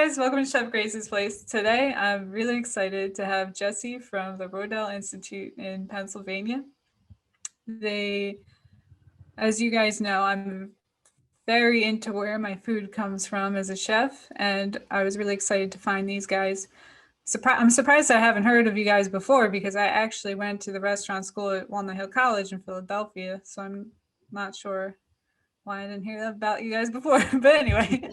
guys, welcome to Chef Grace's Place. Today, I'm really excited to have Jesse from the Rodale Institute in Pennsylvania. As you guys know, I'm very into where my food comes from as a chef, and I was really excited to find these guys. I'm surprised I haven't heard of you guys before because I actually went to the restaurant school at Walnut Hill College in Philadelphia, so I'm not sure why I didn't hear about you guys before. But anyway,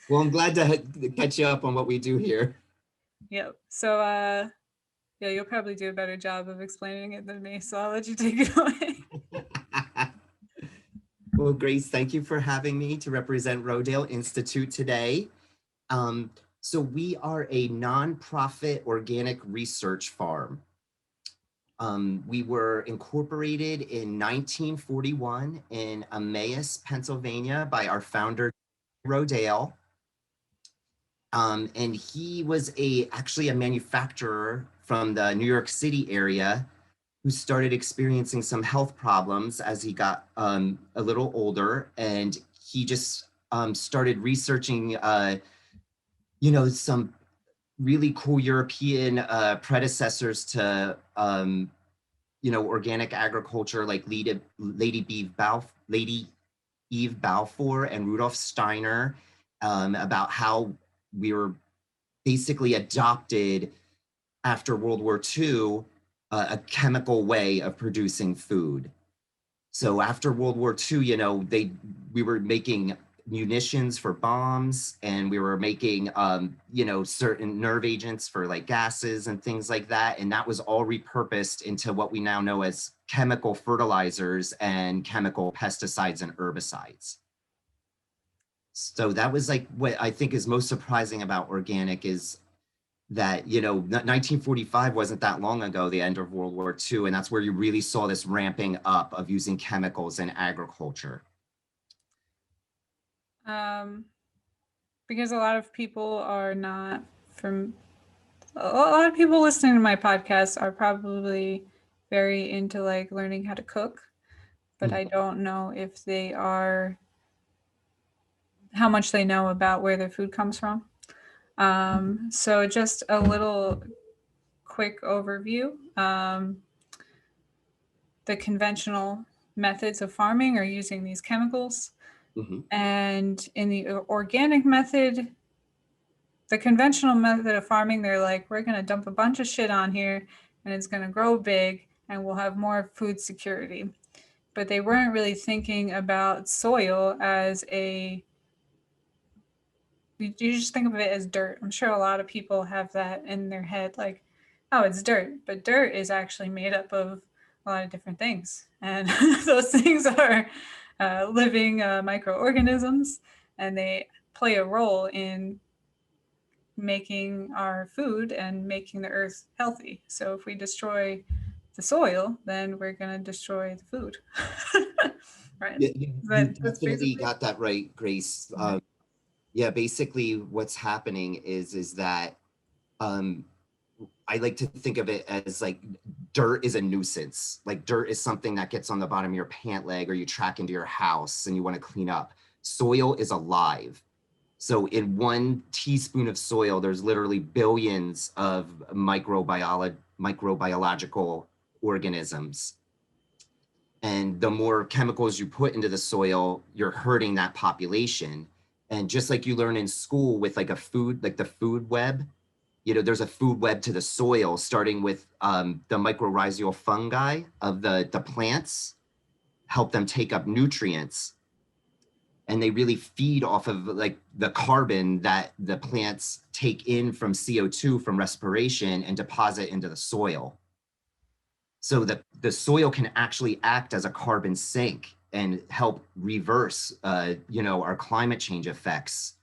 Well, I'm glad to catch you up on what we do here. Yep. So, yeah, you'll probably do a better job of explaining it than me, so I'll let you take it away. Well, Grace, thank you for having me to represent Rodale Institute today. So we are a nonprofit organic research farm. We were incorporated in 1941 in Emmaus, Pennsylvania by our founder, Rodale. And he was actually a manufacturer from the New York City area who started experiencing some health problems as he got a little older, and he just started researching, some really cool European predecessors to, organic agriculture, like Lady Eve Balfour and Rudolf Steiner, about how we were basically adopted after World War II, a chemical way of producing food. So after World War II, we were making munitions for bombs, and we were making, certain nerve agents for like gases and things like that. And that was all repurposed into what we now know as chemical fertilizers and chemical pesticides and herbicides. So that was like what I think is most surprising about organic is that, 1945 wasn't that long ago, the end of World War II, and that's where you really saw this ramping up of using chemicals in agriculture. Because a lot of people are not a lot of people listening to my podcast are probably very into like learning how to cook, but I don't know if they are, how much they know about where their food comes from. So just a little quick overview. The conventional methods of farming are using these chemicals. And in the organic method, the conventional method of farming, they're like, we're going to dump a bunch of shit on here and it's going to grow big and we'll have more food security. But they weren't really thinking about soil as you just think of it as dirt. I'm sure a lot of people have that in their head, like, oh, it's dirt. But dirt is actually made up of a lot of different things. And those things are living microorganisms, and they play a role in making our food and making the earth healthy. So if we destroy the soil, then we're going to destroy the food. Right? Yeah, you definitely got that right, Grace. Yeah, basically what's happening is that I like to think of it as like dirt is a nuisance. Like dirt is something that gets on the bottom of your pant leg or you track into your house and you want to clean up. Soil is alive. So in 1 teaspoon of soil, there's literally billions of microbiological organisms. And the more chemicals you put into the soil, you're hurting that population. And just like you learn in school with like the food web, there's a food web to the soil, starting with the mycorrhizal fungi of the plants, help them take up nutrients. And they really feed off of like the carbon that the plants take in from CO2 from respiration and deposit into the soil. So the soil can actually act as a carbon sink and help reverse, our climate change effects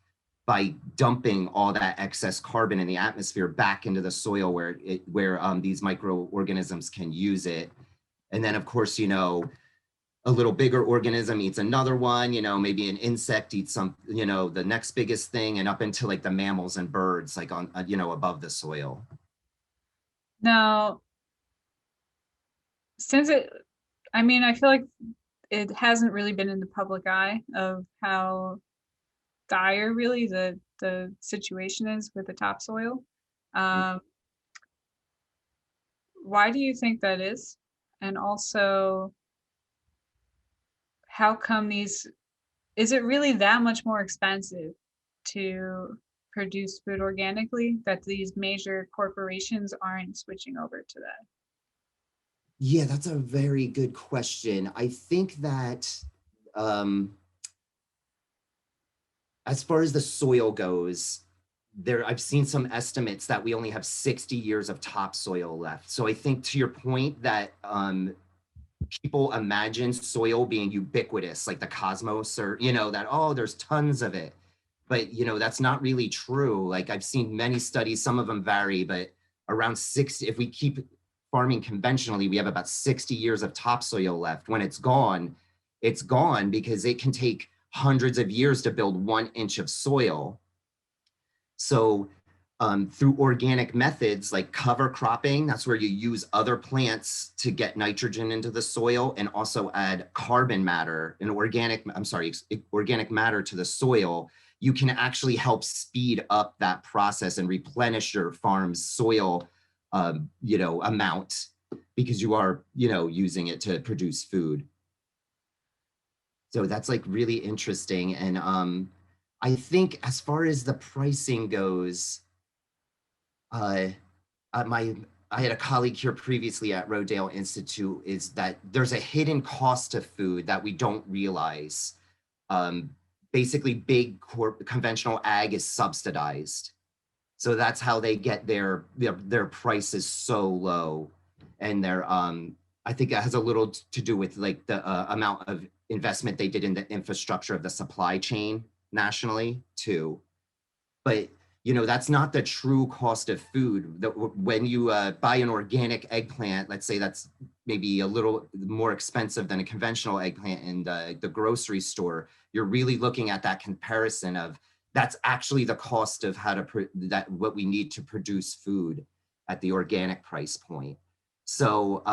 by dumping all that excess carbon in the atmosphere back into the soil where these microorganisms can use it. And then, of course, a little bigger organism eats another one, maybe an insect eats the next biggest thing, and up into like the mammals and birds, like on, above the soil. Now, I feel like it hasn't really been in the public eye of how dire really the situation is with the topsoil. Um, why do you think that is? And also, how come these is it really that much more expensive to produce food organically that these major corporations aren't switching over to that? Yeah, that's a very good question. I think that um, as far as the soil goes, I've seen some estimates that we only have 60 years of topsoil left. So I think to your point that people imagine soil being ubiquitous, like the cosmos, or that, oh, there's tons of it. But that's not really true. Like I've seen many studies, some of them vary, but around 60, if we keep farming conventionally, we have about 60 years of topsoil left. When it's gone because it can take hundreds of years to build 1 inch of soil. So through organic methods like cover cropping, that's where you use other plants to get nitrogen into the soil and also add carbon matter and organic matter to the soil. You can actually help speed up that process and replenish your farm's soil, amount, because you are, using it to produce food. So that's like really interesting. And I think as far as the pricing goes, uh, my I had a colleague here previously at Rodale Institute, is that there's a hidden cost to food that we don't realize. Um, Basically, conventional ag is subsidized, so that's how they get their prices so low, and I think that has a little to do with like the amount of investment they did in the infrastructure of the supply chain nationally too. But that's not the true cost of food. When you buy an organic eggplant, let's say that's maybe a little more expensive than a conventional eggplant in the grocery store, you're really looking at that comparison of that's actually the cost of what we need to produce food at the organic price point. So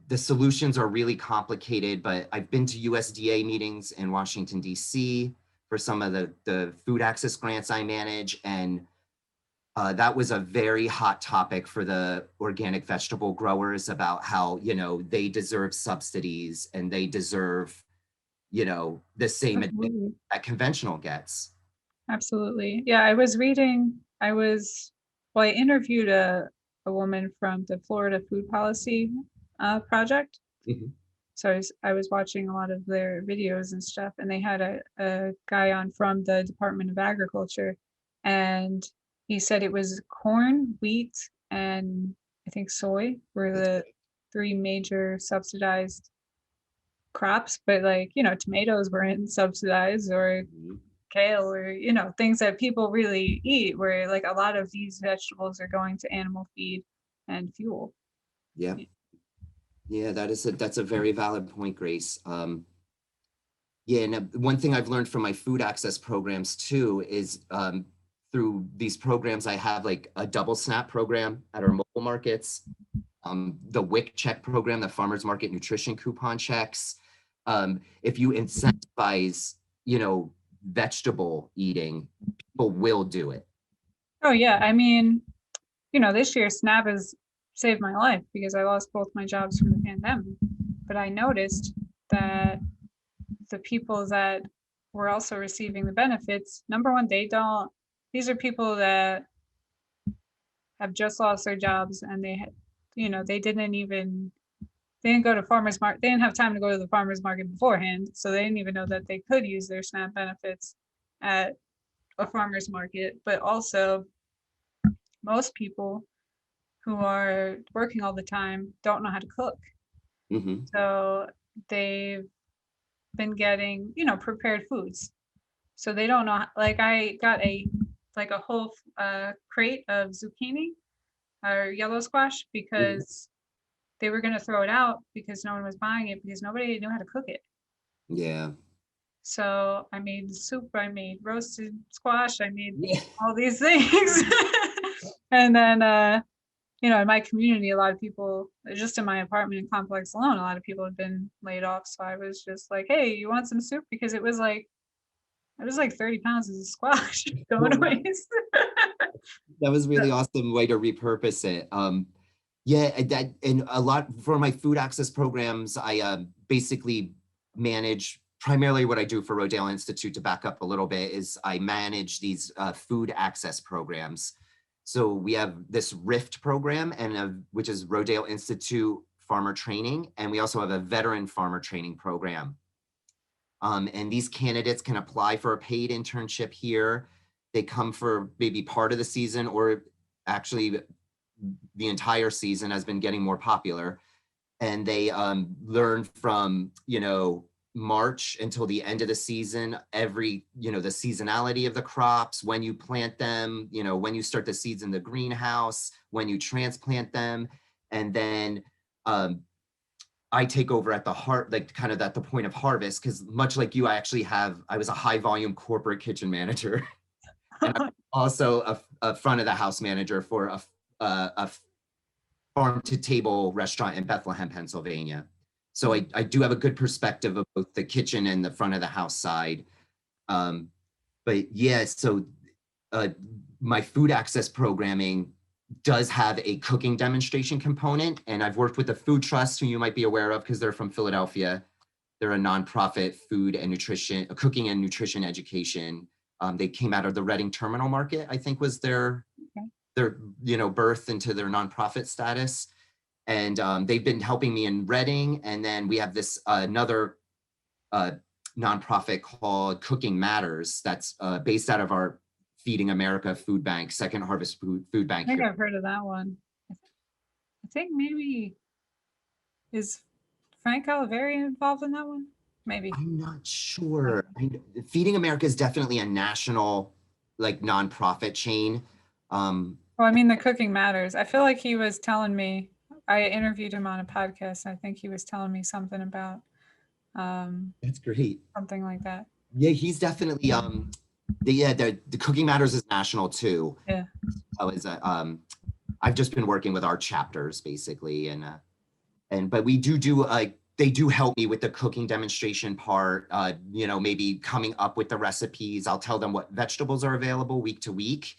the solutions are really complicated, but I've been to USDA meetings in Washington, D.C. for some of the food access grants I manage. And that was a very hot topic for the organic vegetable growers about how, they deserve subsidies and they deserve, the same Absolutely. that conventional gets. Absolutely. Yeah, I interviewed a woman from the Florida Food Policy Project. Mhm. So I was watching a lot of their videos and stuff, and they had a guy on from the Department of Agriculture, and he said it was corn, wheat, and I think soy were That's the three major subsidized crops, but like, tomatoes weren't subsidized or Mhm. kale or, things that people really eat, where like a lot of these vegetables are going to animal feed and fuel. Yeah. Yeah, that's a very valid point, Grace. Yeah, and one thing I've learned from my food access programs too is through these programs, I have like a double SNAP program at our mobile markets, the WIC check program, the Farmers Market Nutrition Coupon checks. If you incentivize, vegetable eating, people will do it. Oh yeah, I mean, this year SNAP has saved my life because I lost both my jobs from the pandemic. But I noticed that the people that were also receiving the benefits, number one, these are people that have just lost their jobs and they had, they didn't go to farmers market. They didn't have time to go to the farmers market beforehand. So they didn't even know that they could use their SNAP benefits at a farmer's market. But also, most people who are working all the time don't know how to cook. Hmm. So they've been getting, prepared foods. So they don't know, like I got a whole crate of zucchini or yellow squash Hmm. because they were going to throw it out because no one was buying it because nobody knew how to cook it. Yeah. So I made soup, I made roasted squash, I made Yeah. all these things. And then in my community, a lot of people, just in my apartment complex alone, a lot of people had been laid off. So I was just like, hey, you want some soup? Because it was like It was like 30 pounds of squash going Oh, to wow. waste. That was So, really awesome way to repurpose it. Yeah, and a lot for my food access programs, I basically manage primarily what I do for Rodale Institute to back up a little bit is I manage these food access programs. So we have this RIFT program which is Rodale Institute Farmer Training, and we also have a veteran farmer training program. And these candidates can apply for a paid internship here. They come for maybe part of the season or actually the entire season has been getting more popular. And they learn from, March until the end of the season, the seasonality of the crops, when you plant them, when you start the seeds in the greenhouse, when you transplant them. And then um, I take over at the heart, like kind of at the point of harvest, because much like you, I was a high volume corporate kitchen manager. And I'm also a front of the house manager for a farm to table restaurant in Bethlehem, Pennsylvania. So I do have a good perspective of both the kitchen and the front of the house side. Um, but yeah, so uh, my food access programming does have a cooking demonstration component. And I've worked with the Food Trust, who you might be aware of because they're from Philadelphia. They're a nonprofit food and nutrition, cooking and nutrition education. They came out of the Reading Terminal Market, I think was their birth into their nonprofit status. And they've been helping me in Reading. And then we have this another nonprofit called Cooking Matters that's based out of our Feeding America Food Bank, Second Harvest Food I Bank think here. I've heard of that one. I think maybe is Frank Oliveri involved in that one? Maybe. I'm not sure. Feeding America is definitely a national, like nonprofit chain. Well, I mean, the Cooking Matters. I feel like he was telling me, I interviewed him on a podcast. And I think he was telling me something about That's great. something like that. Yeah, he's definitely the Cooking Matters is national too. Yeah. I've just been working with our chapters basically, but we do they do help me with the cooking demonstration part. Maybe coming up with the recipes. I'll tell them what vegetables are available week to week.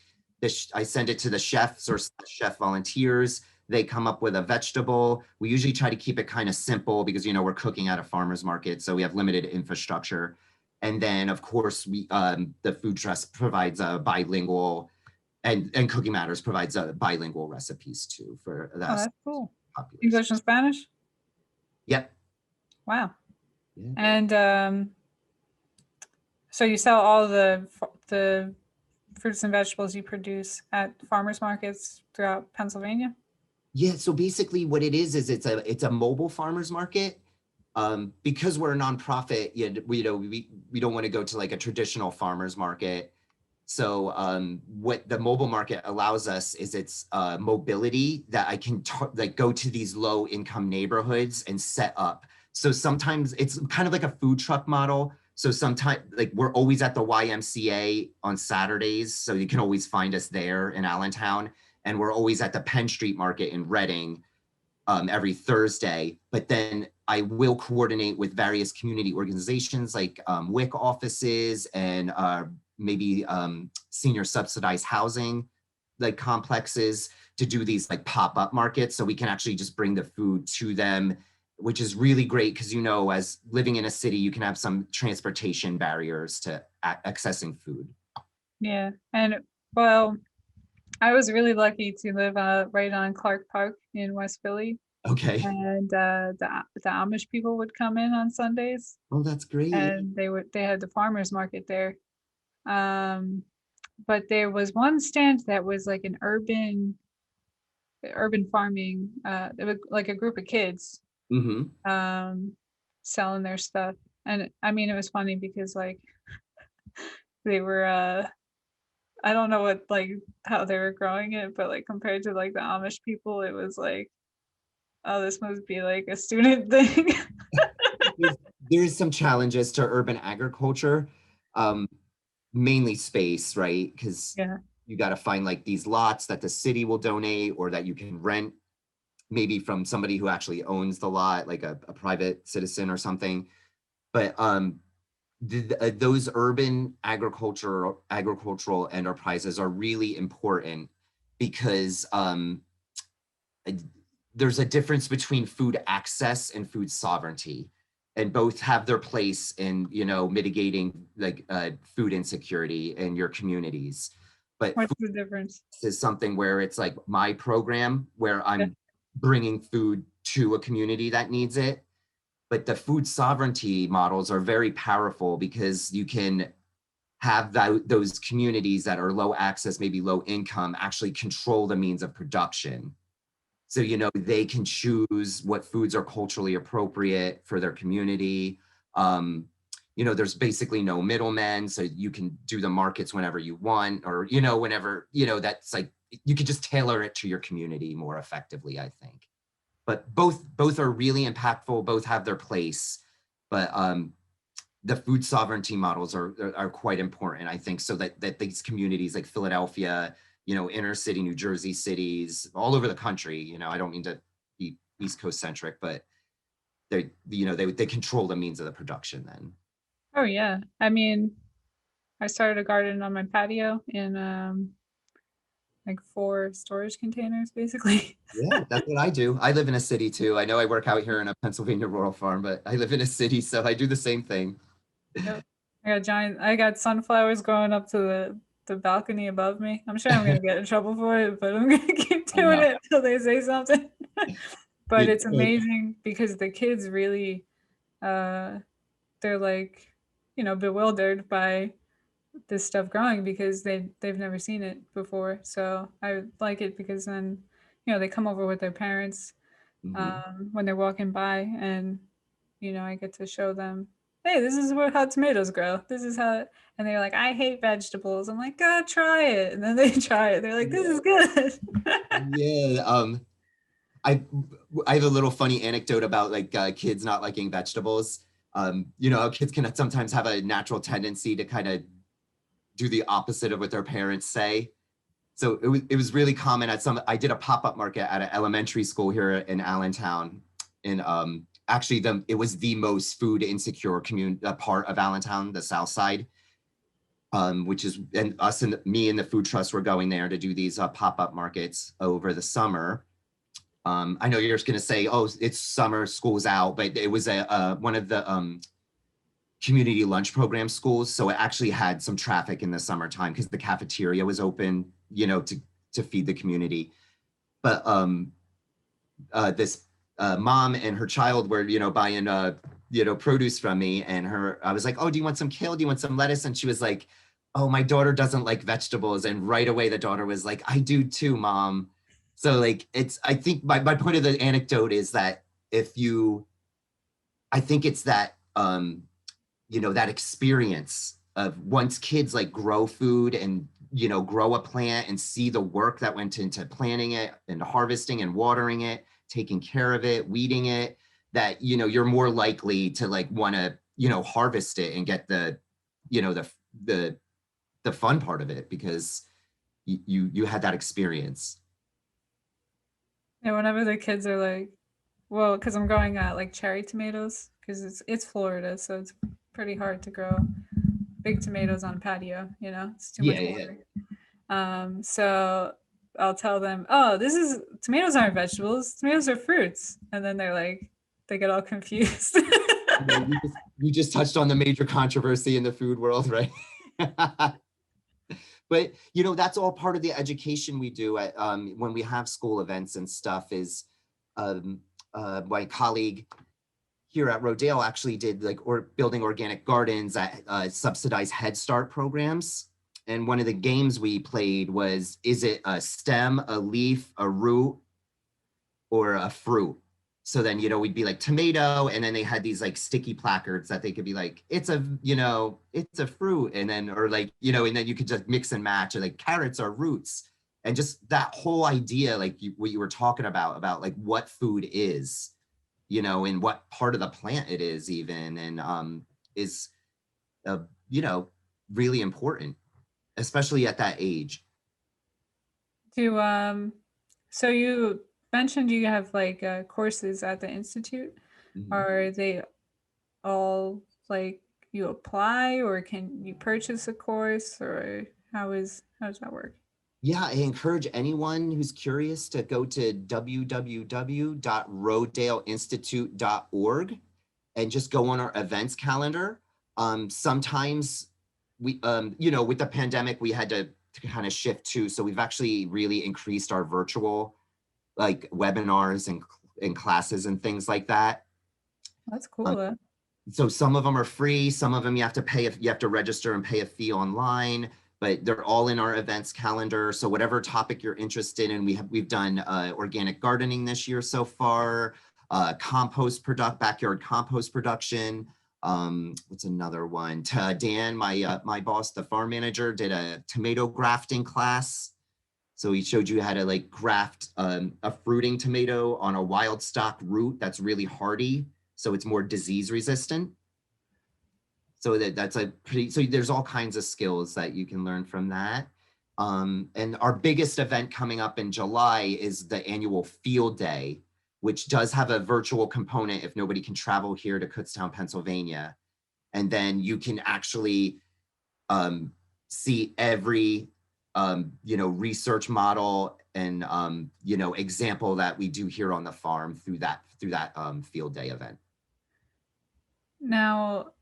I send it to the chefs or chef volunteers. They come up with a vegetable. We usually try to keep it kind of simple because we're cooking at a farmer's market, so we have limited infrastructure. And then of course the Food Trust provides a bilingual and Cooking Matters provides bilingual recipes too for Oh, that that's cool. population. English and Spanish? Yep. Wow. Yeah. And so you sell all the fruits and vegetables you produce at farmers markets throughout Pennsylvania? Yeah, so basically what it is it's a mobile farmers market. Because we're a nonprofit, we don't want to go to like a traditional farmers market. So what the mobile market allows us is it's mobility that I can like go to these low income neighborhoods and set up. So sometimes it's kind of like a food truck model. So sometimes like we're always at the YMCA on Saturdays. So you can always find us there in Allentown. And we're always at the Penn Street Market in Reading every Thursday. But then I will coordinate with various community organizations like WIC offices and maybe senior subsidized housing like complexes to do these like pop-up markets so we can actually just bring the food to them, which is really great because as living in a city you can have some transportation barriers to accessing food. Yeah. And well, I was really lucky to live right on Clark Park in West Philly. Okay. And the Amish people would come in on Sundays. Oh, that's great. And they had the farmers market there. But there was one stand that was like an urban farming. It was like a group of kids selling their stuff. And I mean, it was funny because like they were I don't know what like how they were growing it, but like compared to like the Amish people, it was like, oh, this must be like a student thing. There's some challenges to urban agriculture, mainly space, right? Because Yeah. you got to find like these lots that the city will donate or that you can rent maybe from somebody who actually owns the lot, like a private citizen or something. But those urban agricultural enterprises are really important because there's a difference between food access and food sovereignty, and both have their place in, you know, mitigating like food insecurity in your communities. But What's food the difference? is something where it's like my program where Yeah. I'm bringing food to a community that needs it. But the food sovereignty models are very powerful because you can have those communities that are low access, maybe low income, actually control the means of production. So, you know, they can choose what foods are culturally appropriate for their community. Um, you know, there's basically no middlemen, so you can do the markets whenever you want, or, you know, whenever, you know, that's like, you could just tailor it to your community more effectively, I think. But both are really impactful, both have their place. But the food sovereignty models are quite important, I think, so that these communities like Philadelphia, you know, inner city New Jersey cities, all over the country, you know, I don't mean to be East Coast centric, but they, you know, they control the means of the production then. Oh yeah. I mean, I started a garden on my patio in like 4 storage containers basically. Yeah, that's what I do. I live in a city too. I know I work out here in a Pennsylvania rural farm, but I live in a city, so I do the same thing. Yep. I got sunflowers growing up to the balcony above me. I'm sure I'm gonna get in trouble for it, but I'm gonna keep I doing know. it until they say something. But You it's know, amazing because the kids really uh they're like, bewildered by this stuff growing because they've never seen it before. So I like it because then, they come over with their parents mhm. when they're walking by, and I get to show them, hey, this is how tomatoes grow. This is how, and they're like, I hate vegetables. I'm like, go try it, and then they try it. They're like, this Yeah. is good. Yeah. I I have a little funny anecdote about like kids not liking vegetables. You know, kids can sometimes have a natural tendency to kind of do the opposite of what their parents say. So it was really common at some. I did a pop-up market at an elementary school here in Allentown, and actually it was the most food insecure community part of Allentown, the South Side. Which is, and us and me and the food trust were going there to do these pop-up markets over the summer. I know you're just going to say, oh, it's summer, school's out, but it was one of the community lunch program schools. So it actually had some traffic in the summertime because the cafeteria was open, you know, to feed the community. But this mom and her child were, you know, buying, you know, produce from me. And I was like, oh, do you want some kale? Do you want some lettuce? And she was like, oh, my daughter doesn't like vegetables. And right away, the daughter was like, I do too, mom. So like, I think my point of the anecdote is that if you, I think it's that, you know, that experience of once kids like grow food and, you know, grow a plant and see the work that went into planting it and harvesting and watering it, taking care of it, weeding it, that, you know, you're more likely to like want to, you know, harvest it and get the, you know, the fun part of it because you had that experience. And whenever the kids are like, well, because I'm growing like cherry tomatoes, because it's Florida, so it's pretty hard to grow big tomatoes on a patio. It's too Yeah, much yeah, water. So I'll tell them, oh, tomatoes aren't vegetables, tomatoes are fruits, and then they get all confused. yeah. You just touched on the major controversy in the food world, right? But you know, that's all part of the education we do at when we have school events and stuff. Is um, my colleague here at Rodale actually did like building organic gardens at subsidized Head Start programs. And one of the games we played was, is it a stem, a leaf, a root, or a fruit? So then, you know, we'd be like tomato, and then they had these like sticky placards that they could be like, it's a, you know, it's a fruit. And then, or like, you know, and then you could just mix and match, or like carrots are roots. And just that whole idea, like what you were talking about like what food is, you know, and what part of the plant it is even, and is, you know, really important, especially at that age. Do so you mentioned you have like courses at the institute. Mhm. Are they all like you apply, or can you purchase a course, or how does that work? Yeah, I encourage anyone who's curious to go to www.rodaleinstitute.org and just go on our events calendar. Sometimes we, you know, with the pandemic, we had to kind of shift too. So we've actually really increased our virtual like webinars and classes and things like that. That's Um, cool. so some of them are free, some of them you have to pay, you have to register and pay a fee online, but they're all in our events calendar. So whatever topic you're interested in, we've done organic gardening this year so far, backyard compost production. What's another one? Dan, my boss, the farm manager, did a tomato grafting class. So he showed you how to like graft a fruiting tomato on a wild stock root that's really hardy, so it's more disease resistant. So that's a pretty, so there's all kinds of skills that you can learn from that. And our biggest event coming up in July is the annual field day, which does have a virtual component if nobody can travel here to Kutztown, Pennsylvania. And then you can actually see every you know, research model and you know, example that we do here on the farm through that field day event. Now,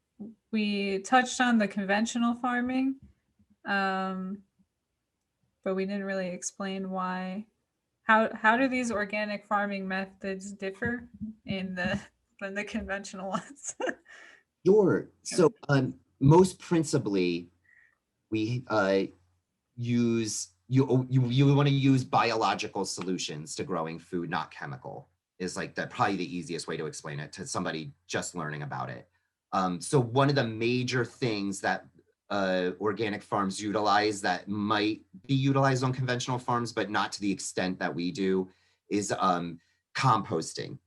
we touched on the conventional farming, but we didn't really explain why. How do these organic farming methods differ in than the conventional ones? Sure. So most principally, we use you want to use biological solutions to growing food, not chemical, is like probably the easiest way to explain it to somebody just learning about it. So one of the major things that organic farms utilize that might be utilized on conventional farms, but not to the extent that we do, is composting.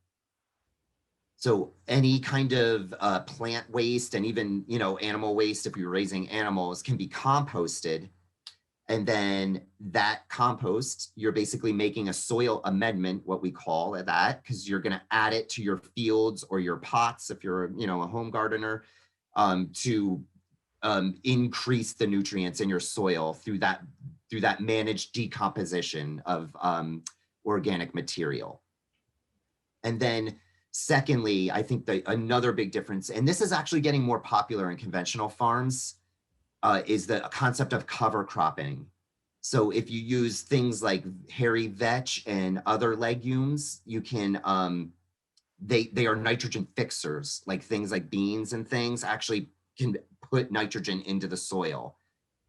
So any kind of plant waste and even, you know, animal waste, if you're raising animals, can be composted. And then that compost, you're basically making a soil amendment, what we call that, because you're going to add it to your fields or your pots if you're, you know, a home gardener, to increase the nutrients in your soil through that managed decomposition of organic material. And then secondly, I think another big difference, and this is actually getting more popular in conventional farms, is the concept of cover cropping. So if you use things like hairy vetch and other legumes, you can, they are nitrogen fixers, like things like beans and things actually can put nitrogen into the soil.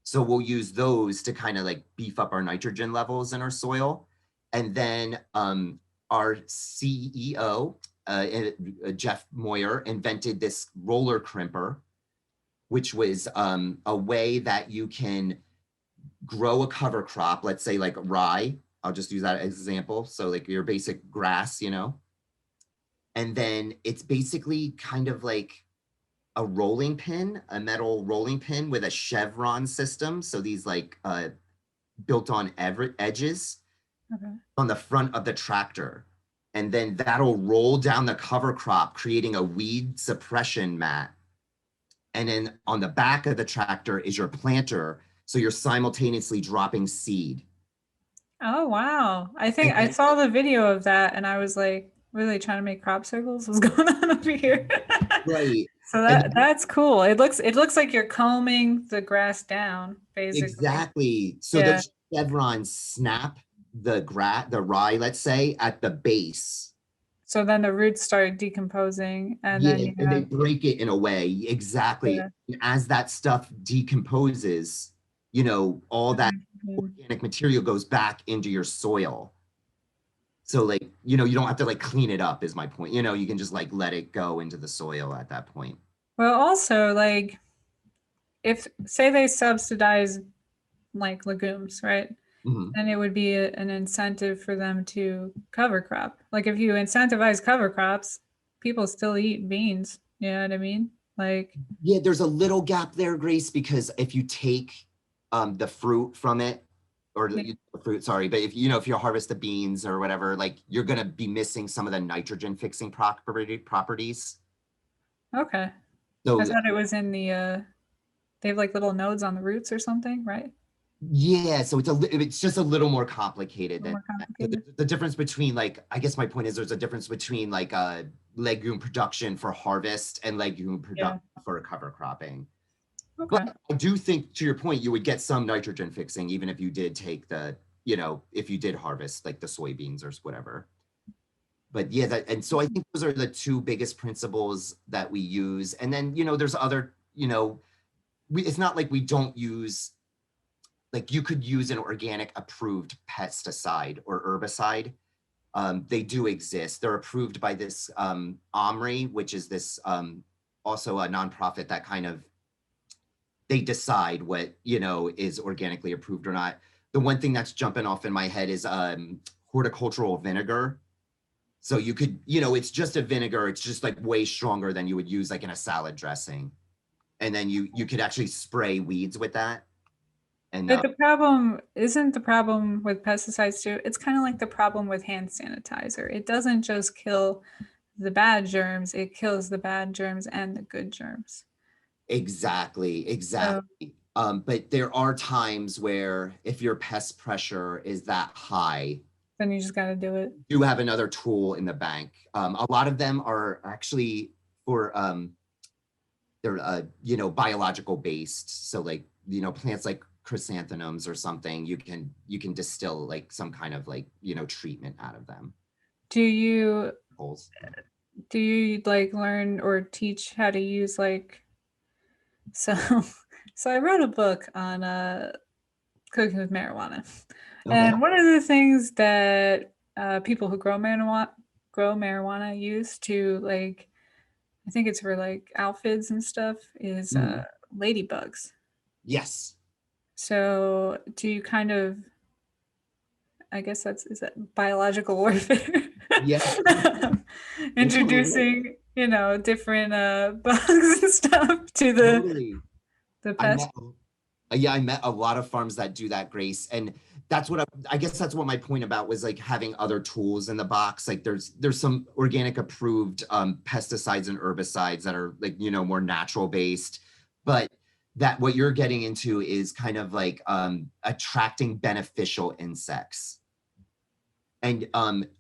So we'll use those to kind of like beef up our nitrogen levels in our soil. And then our CEO, Jeff Moyer, invented this roller crimper, which was a way that you can grow a cover crop, let's say like rye. I'll just use that as an example. So like your basic grass, you know, and then it's basically kind of like a rolling pin, a metal rolling pin with a chevron system. So these like built on edges on the front of the tractor. And then that'll roll down the cover crop, creating a weed suppression mat. And then on the back of the tractor is your planter. So you're simultaneously dropping seed. Oh, wow. I think I saw the video of that and I was like, really trying to make crop circles? What's going on over here? Right. So And that's cool. It looks like you're combing the grass down, basically. exactly. So Yeah. those chevrons snap the rye, let's say, at the base. So then the roots start decomposing and then Yeah, you and they have, break it in a way. Exactly. yeah. And as that stuff decomposes, you know, all that Mhm. organic material goes back into your soil. So like, you know, you don't have to like clean it up is my point. You know, you can just like let it go into the soil at that point. Well, also, like, if, say they subsidize like legumes, right? Mhm. Then it would be an incentive for them to cover crop. Like if you incentivize cover crops, people still eat beans. You know what I mean? Like, Yeah, there's a little gap there, Grace, because if you take the fruit from it, or yeah. the fruit, sorry, but if you know if you harvest the beans or whatever, like you're gonna be missing some of the nitrogen fixing properties. Okay. I So thought it was in the, they have like little nodes on the roots or something, right? yeah, so it's just a little more complicated A little than more that. So complicated. the difference between like, I guess my point is there's a difference between like legume production for harvest and legume Yeah. production for cover cropping. But Okay. I do think, to your point, you would get some nitrogen fixing even if you did take the, if you did harvest like the soybeans or whatever. But yeah, and so I think those are the two biggest principles that we use. And then, there's other, it's not like we don't use, like you could use an organic approved pesticide or herbicide. They do exist. They're approved by this OMRI, which is this also a nonprofit that kind of, they decide what, is organically approved or not. The one thing that's jumping off in my head is horticultural vinegar. So you could, it's just a vinegar. It's just like way stronger than you would use like in a salad dressing. And then you could actually spray weeds with that. And But the problem isn't the problem with pesticides too. It's kind of like the problem with hand sanitizer. It doesn't just kill the bad germs, it kills the bad germs and the good germs. exactly, So exactly. But there are times where if your pest pressure is that high, then you just got to do it. you have another tool in the bank. A lot of them are actually for they're biological based. So like plants like chrysanthemums or something, you can distill like some kind of like treatment out of them. Do you Holes. do you like learn or teach how to use like so so I wrote a book on cooking with marijuana. Okay. And one of the things that people who grow marijuana use to like I think it's for like outfits and stuff is Mm. ladybugs. Yes. So do you kind of I guess that's is that biological warfare? Yeah. Introducing, different bugs and stuff to Totally. the I pest. met yeah, I met a lot of farms that do that, Grace. And that's what I guess that's what my point about was like having other tools in the box. Like there's some organic approved pesticides and herbicides that are like, more natural based. But that what you're getting into is kind of like attracting beneficial insects. And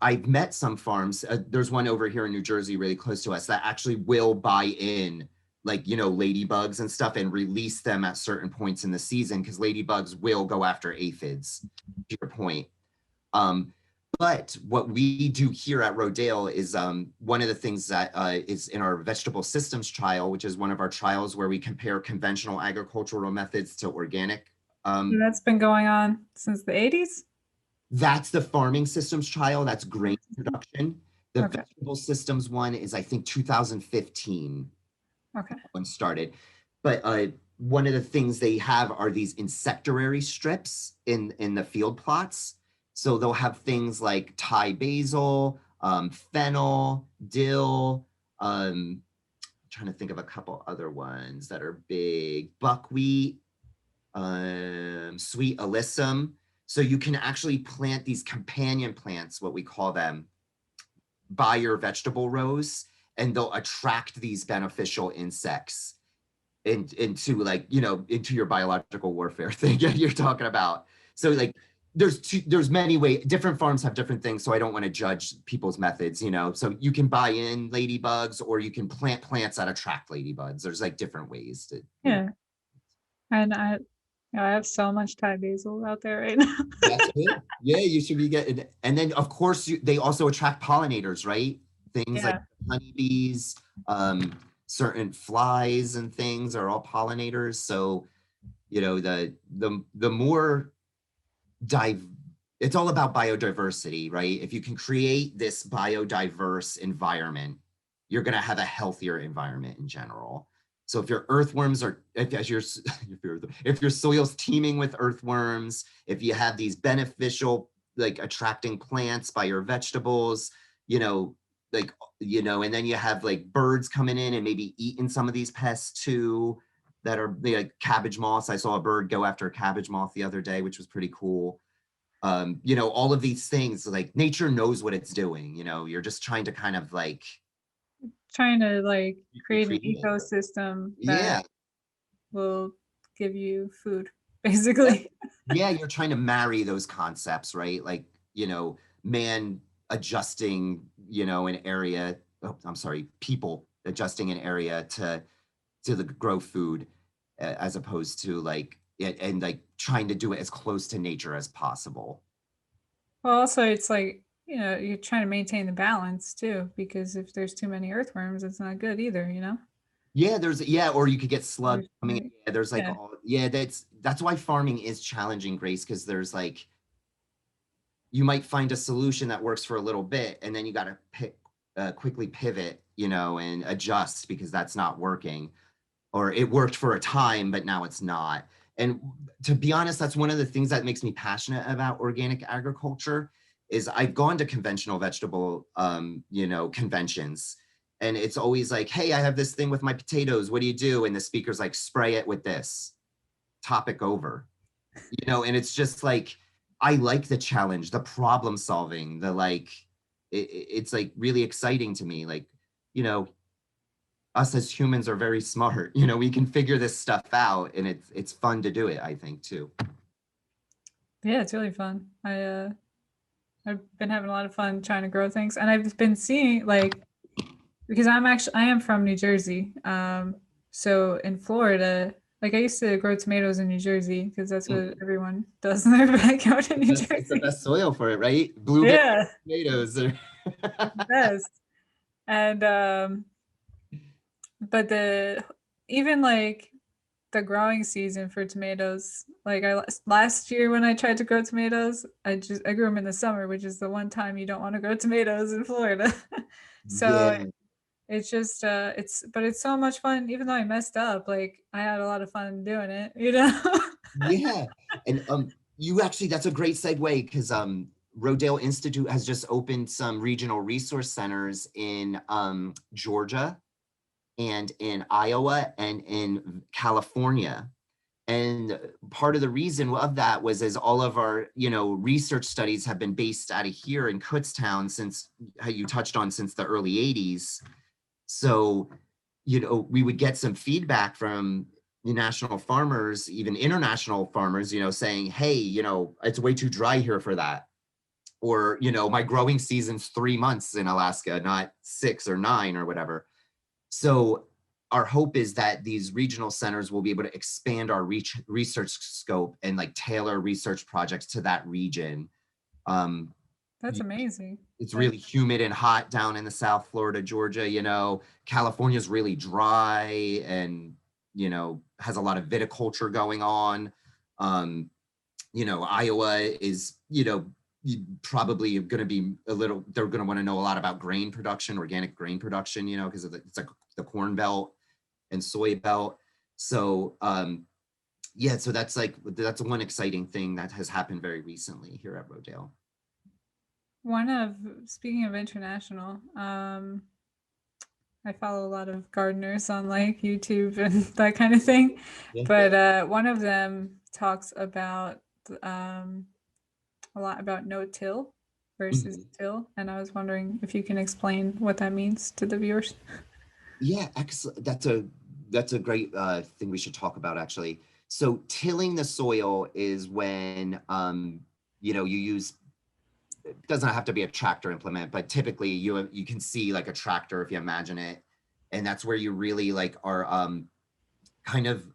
I've met some farms. There's one over here in New Jersey, really close to us, that actually will buy in like ladybugs and stuff and release them at certain points in the season because ladybugs will go after aphids. To your point, um, but what we do here at Rodale is one of the things that is in our vegetable systems trial, which is one of our trials where we compare conventional agricultural methods to organic. That's been going on since the 80s. That's the farming systems trial. That's grain production. The Okay. vegetable systems one is, I think, 2015 Okay. when started. But one of the things they have are these insectary strips in the field plots. So they'll have things like Thai basil, fennel, dill. I'm trying to think of a couple other ones that are big. Buckwheat, sweet alyssum. So you can actually plant these companion plants, what we call them, by your vegetable rows, and they'll attract these beneficial insects into like, into your biological warfare thing you're talking about. So like there's many ways, different farms have different things. So I don't want to judge people's methods, so you can buy in ladybugs or you can plant plants that attract ladybugs. There's like different ways to, Yeah. And I have so much Thai basil out there right now. That's good. Yeah, you should be getting. And then, of course, they also attract pollinators, right? Things like Yeah. honeybees, certain flies and things are all pollinators. So, the more dive, it's all about biodiversity, right? If you can create this biodiverse environment, you're going to have a healthier environment in general. So if your earthworms are, if your soil's teeming with earthworms, if you have these beneficial, like attracting plants by your vegetables, like, and then you have like birds coming in and maybe eating some of these pests too, that are like cabbage moths. I saw a bird go after a cabbage moth the other day, which was pretty cool. All of these things, like nature knows what it's doing, you're just trying to kind of like trying to like You create an create it. ecosystem that Yeah. will give you food, Yep. basically. Yeah, you're trying to marry those concepts, right? Like, man adjusting, an area. Oh, I'm sorry, people adjusting an area to the grow food, as opposed to like it and like trying to do it as close to nature as possible. Well, also it's like, you're trying to maintain the balance too, because if there's too many earthworms, it's not good either, you know? Yeah, or you could get slugs There's too coming in. many- Yeah, there's like Yeah. all yeah, that's why farming is challenging, Grace, because there's like you might find a solution that works for a little bit, and then you got to quickly pivot, and adjust because that's not working, or it worked for a time, but now it's not. And to be honest, that's one of the things that makes me passionate about organic agriculture is I've gone to conventional vegetable, conventions. And it's always like, hey, I have this thing with my potatoes. What do you do? And the speaker's like, spray it with this, topic over, and it's just like, I like the challenge, the problem solving, the like, it's like really exciting to me. Like, you know, us as humans are very smart. We can figure this stuff out, and it's fun to do it, I think, too. Yeah, it's really fun. I've been having a lot of fun trying to grow things, and I've been seeing like, because I am from New Jersey. So in Florida, like I used to grow tomatoes in New Jersey because that's what Mhm. everyone does in their backyard in New It's the Jersey. best soil for it, right? Blueberry Yeah, tomatoes. best. And but the even like the growing season for tomatoes, like I last year when I tried to grow tomatoes, I grew them in the summer, which is the one time you don't want to grow tomatoes in Florida. So Yeah, it's just but it's so much fun. Even though I messed up, like I had a lot of fun doing it, you know? yeah. And you actually, that's a great segue because Rodale Institute has just opened some regional resource centers in Georgia and in Iowa and in California. And part of the reason of that was as all of our, research studies have been based out of here in Kutztown since, how you touched on, since the early 80s. So, we would get some feedback from the national farmers, even international farmers, saying, hey, it's way too dry here for that. Or, my growing season's 3 months in Alaska, not 6 or 9 or whatever. So our hope is that these regional centers will be able to expand our research scope and like tailor research projects to that region. Um, That's amazing. it's That really humid and hot down in the South Florida, Georgia, California's really dry and, has a lot of viticulture going on. Iowa is, probably going to be they're going to want to know a lot about grain production, organic grain production, because it's like the corn belt and soy belt. So, yeah, so that's one exciting thing that has happened very recently here at Rodale. one of speaking of international, I follow a lot of gardeners on like YouTube and that kind of thing. Yeah. But one of them talks about um, a lot about no-till versus Mhm. till, and I was wondering if you can explain what that means to the viewers. Yeah, excellent. That's a great thing we should talk about actually. So tilling the soil is when you use, it doesn't have to be a tractor implement, but typically you can see like a tractor if you imagine it, and that's where you really like are kind of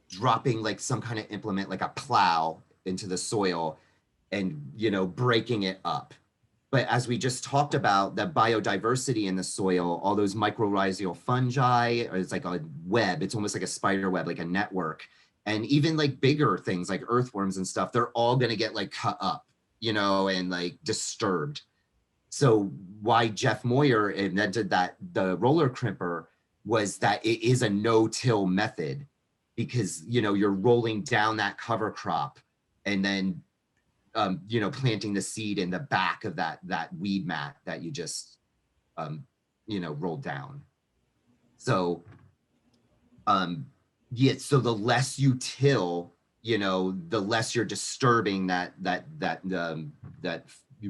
dropping like some kind of implement like a plow into the soil and breaking it up. But as we just talked about, the biodiversity in the soil, all those mycorrhizal fungi, it's like a web, it's almost like a spider web, like a network. And even like bigger things like earthworms and stuff, they're all going to get like cut up, and like disturbed. So why Jeff Moyer invented the roller crimper was that it is a no-till method, because you're rolling down that cover crop and then planting the seed in the back of that weed mat that you just rolled down. So yeah, so the less you till, the less you're disturbing that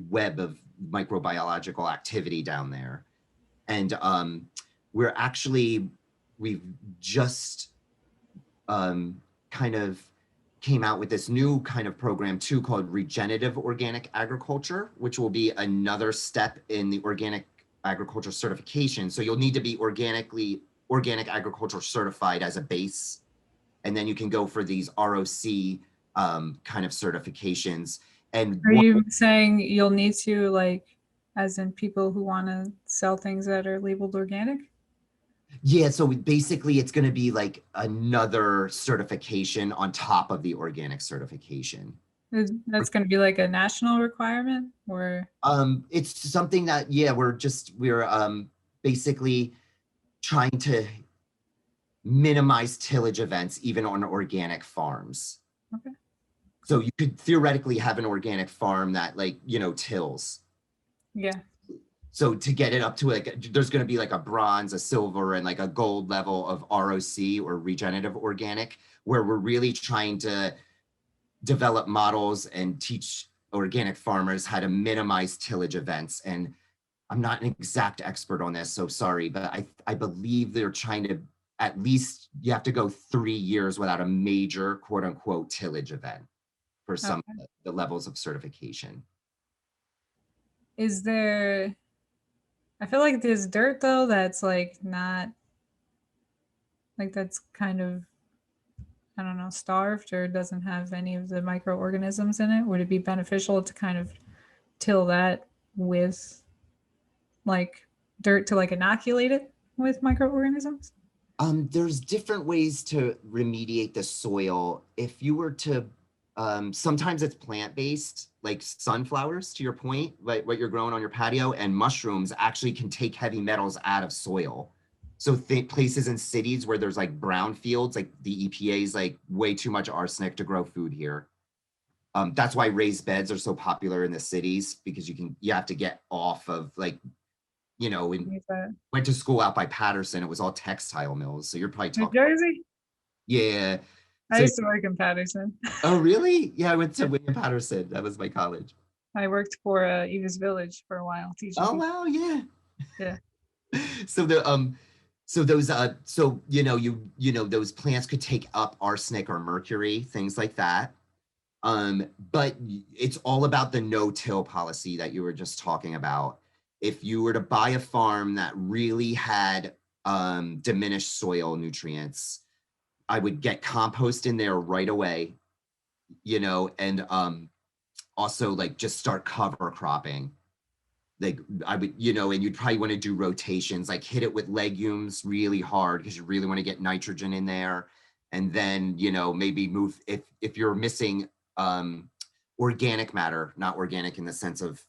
web of microbiological activity down there. And we've just kind of came out with this new kind of program too called Regenerative Organic Agriculture, which will be another step in the organic agriculture certification. So you'll need to be organic agriculture certified as a base, and then you can go for these ROC kind of certifications. And Are you saying you'll need to, like, as in people who want to sell things that are labeled organic? yeah, so basically it's going to be like another certification on top of the organic certification. That's going to be like a national requirement, or? It's something that, yeah, we're basically trying to minimize tillage events even on organic farms. Okay. So you could theoretically have an organic farm that, like, tills. Yeah. So to get it up to, like, there's going to be like a bronze, a silver, and like a gold level of ROC, or regenerative organic, where we're really trying to develop models and teach organic farmers how to minimize tillage events. And I'm not an exact expert on this, so sorry, but I believe they're trying to, at least you have to go 3 years without a major quote unquote tillage event for some Okay. of the levels of certification. Is there, I feel like there's dirt though that's like not, like that's kind of, I don't know, starved or doesn't have any of the microorganisms in it. Would it be beneficial to kind of till that with like dirt to like inoculate it with microorganisms? There's different ways to remediate the soil. If you were to, sometimes it's plant-based, like sunflowers, to your point, like what you're growing on your patio, and mushrooms actually can take heavy metals out of soil. So places in cities where there's like brown fields, like the EPA is like way too much arsenic to grow food here. That's why raised beds are so popular in the cities, because you have to get off of, like, went to school out by Paterson. It was all textile mills. So you're probably New talking, Jersey? yeah. I So, used to work in Paterson. oh, really? Yeah, I went to William Paterson. That was my college. I worked for Eva's Village for a while teaching Oh, people. wow. Yeah. Yeah. So those plants could take up arsenic or mercury, things like that. But it's all about the no-till policy that you were just talking about. If you were to buy a farm that really had diminished soil nutrients, I would get compost in there right away, and also like just start cover cropping. Like I would, and you'd probably want to do rotations, like hit it with legumes really hard because you really want to get nitrogen in there. And then, maybe move, if you're missing organic matter, not organic in the sense of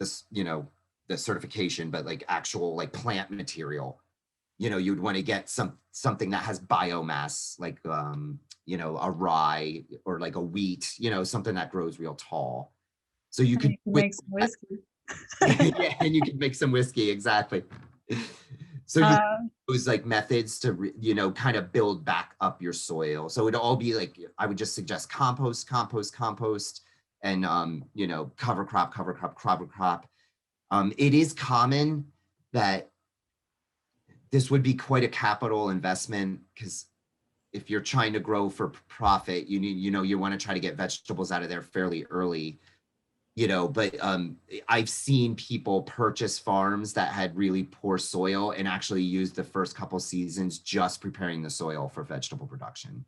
this, the certification, but like actual like plant material, you'd want to get something that has biomass, like a rye or like a wheat, something that grows real tall. So you could make some whiskey. yeah, and you can make some whiskey, exactly. So you use like methods to kind of build back up your soil. So it'd all be like, I would just suggest compost, and cover crop, cover crop. It is common that this would be quite a capital investment, because if you're trying to grow for profit, you want to try to get vegetables out of there fairly early. But I've seen people purchase farms that had really poor soil and actually use the first couple seasons just preparing the soil for vegetable production.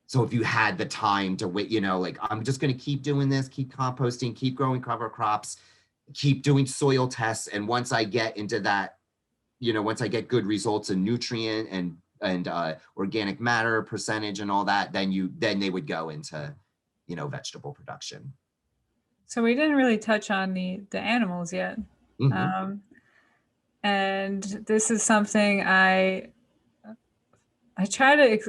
So if you had the time to wait, like, I'm just going to keep doing this, keep composting, keep growing cover crops, keep doing soil tests. And once I get into that, once I get good results in nutrient and organic matter percentage and all that, then they would go into, vegetable production. So we didn't really touch on the animals yet. Mm-hmm. And this is something I try to,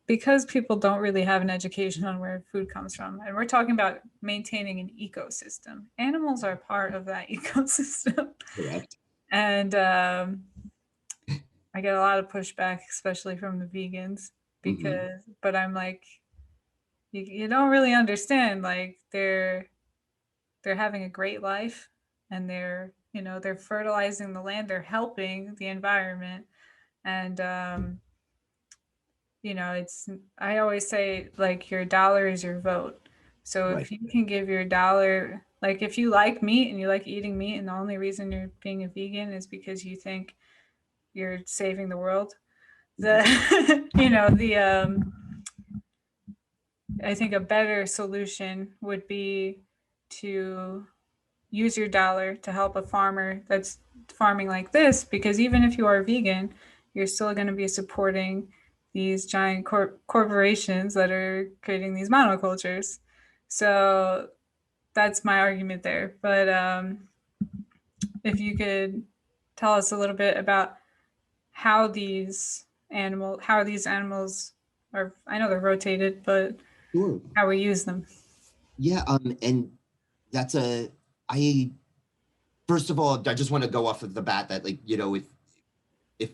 because people don't really have an education on where food comes from, and we're talking about maintaining an ecosystem. Animals are part of that ecosystem. Correct. And I get a lot of pushback, especially from the vegans, because, but I'm like, you don't really understand, like, they're they're having a great life, and they're, they're fertilizing the land, they're helping the environment. And it's, I always say, like, your dollar is your vote. So Right. if you can give your dollar, like, if you like meat and you like eating meat, and the only reason you're being a vegan is because you think you're saving the world, the the I think a better solution would be to use your dollar to help a farmer that's farming like this, because even if you are vegan, you're still going to be supporting these giant corporations that are creating these monocultures. So that's my argument there. But if you could tell us a little bit about how these animals are, I know they're rotated, but Sure. how we use them. Yeah. And that's I first of all, I just want to go off of the bat that, like, if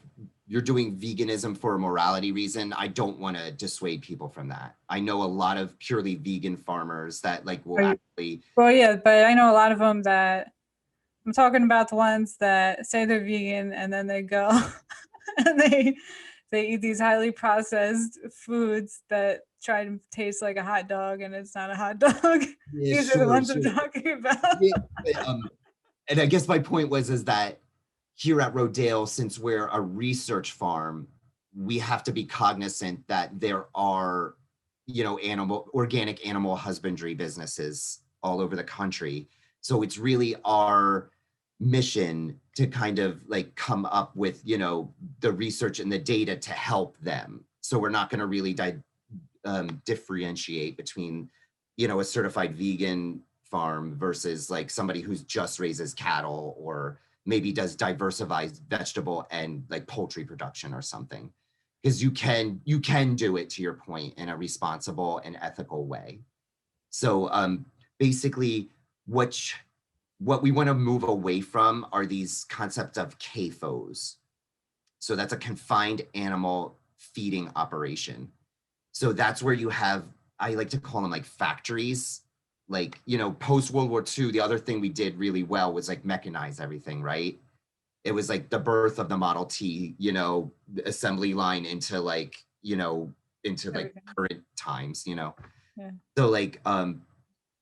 you're doing veganism for a morality reason, I don't want to dissuade people from that. I know a lot of purely vegan farmers that, like, will actually. Well, yeah, but I know a lot of them that, I'm talking about the ones that say they're vegan and then they go and they eat these highly processed foods that try to taste like a hot dog, and it's not a hot dog. Yeah, These are the sure, ones I'm sure. talking about. Yeah, and I guess my point was that here at Rodale, since we're a research farm, we have to be cognizant that there are, organic animal husbandry businesses all over the country. So it's really our mission to kind of like come up with, the research and the data to help them. So we're not going to really differentiate between, a certified vegan farm versus like somebody who's just raises cattle or maybe does diversified vegetable and like poultry production or something, because you can do it, to your point, in a responsible and ethical way. So basically what we want to move away from are these concepts of CAFOs. So that's a confined animal feeding operation. So that's where you have, I like to call them like factories. Like, post World War II, the other thing we did really well was like mechanize everything, right? It was like the birth of the Model T, the assembly line into like, into like Everything. current times, Yeah. So like,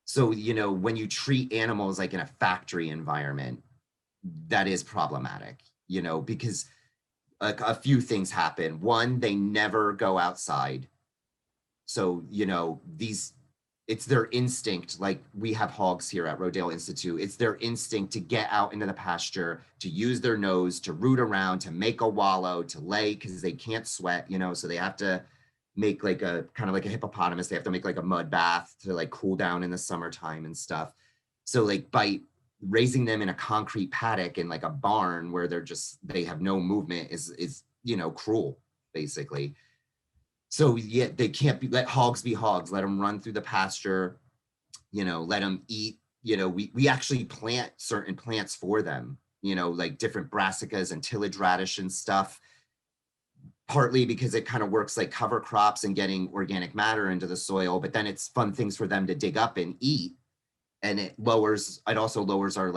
so, when you treat animals like in a factory environment, that is problematic, because a few things happen. One, they never go outside. So, it's their instinct. Like, we have hogs here at Rodale Institute. It's their instinct to get out into the pasture, to use their nose, to root around, to make a wallow, to lay, because they can't sweat, so they have to make like a kind of like a hippopotamus. They have to make like a mud bath to like cool down in the summertime and stuff. So like by raising them in a concrete paddock in like a barn where they have no movement is cruel, basically. So yeah, they can't let hogs be hogs. Let them run through the pasture, let them eat. We actually plant certain plants for them, like different brassicas and tillage radish and stuff, partly because it kind of works like cover crops and getting organic matter into the soil, but then it's fun things for them to dig up and eat. And it also lowers our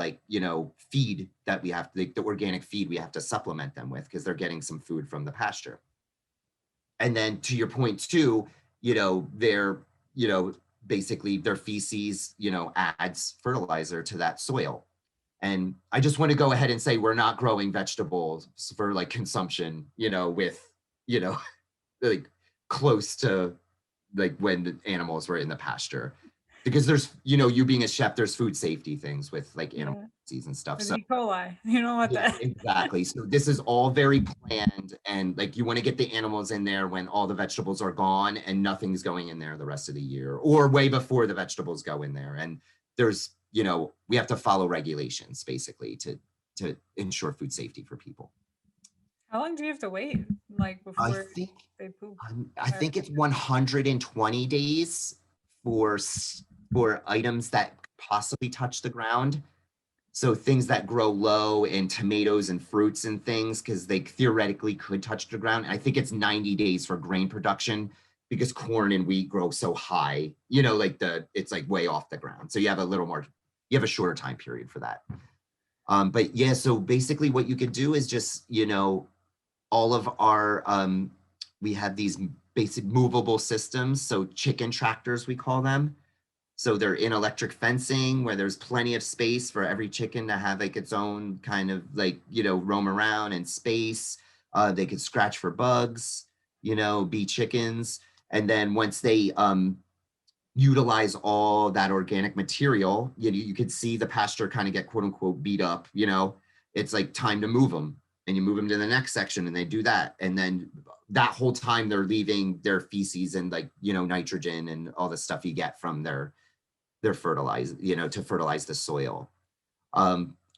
feed that we have, the organic feed we have to supplement them with, because they're getting some food from the pasture. And then to your point too, they're, basically their feces, adds fertilizer to that soil. And I just want to go ahead and say we're not growing vegetables for like consumption, with, like close to like when the animals were in the pasture. Because there's, you being a chef, there's food safety things with like animal disease and stuff. With So E. coli, you don't want yeah, that. exactly. So this is all very planned, and like you want to get the animals in there when all the vegetables are gone and nothing's going in there the rest of the year, or way before the vegetables go in there. And there's, we have to follow regulations basically to ensure food safety for people. How long do you have to wait, like, I before think they poop? I think it's 120 days for items that possibly touch the ground. So things that grow low in tomatoes and fruits and things, because they theoretically could touch the ground. And I think it's 90 days for grain production, because corn and wheat grow so high, like it's like way off the ground. So you have a little more You have a shorter time period for that. But yeah, so basically what you could do is just, all of our, we have these basic movable systems. So chicken tractors, we call them. So they're in electric fencing where there's plenty of space for every chicken to have like its own kind of like, roam around and space. They could scratch for bugs, be chickens. And then once they utilize all that organic material, you could see the pasture kind of get quote unquote beat up, it's like time to move them, and you move them to the next section and they do that. And then that whole time they're leaving their feces and like, nitrogen and all the stuff you get from their fertilize, to fertilize the soil.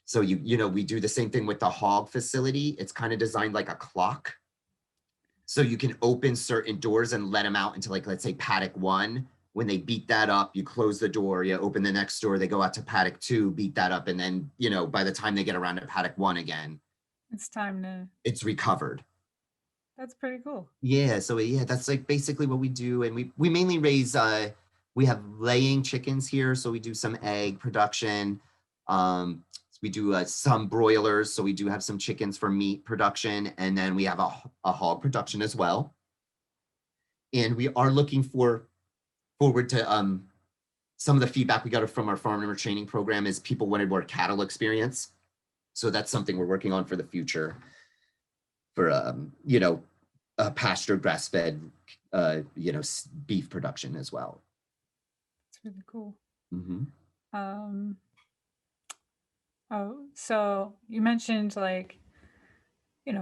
So we do the same thing with the hog facility. It's kind of designed like a clock. So you can open certain doors and let them out into like, let's say paddock 1. When they beat that up, you close the door, you open the next door, they go out to paddock 2, beat that up. And then, by the time they get around to paddock 1 again, It's time to, it's recovered. that's pretty cool. Yeah. So yeah, that's like basically what we do. And we mainly raise, we have laying chickens here. So we do some egg production. We do some broilers. So we do have some chickens for meat production. And then we have a hog production as well. And we are looking forward to some of the feedback we got from our farm animal training program is people wanted more cattle experience. So that's something we're working on for the future for, pasture grass-fed, beef production as well. It's really cool. Mm-hmm. Oh, so you mentioned like,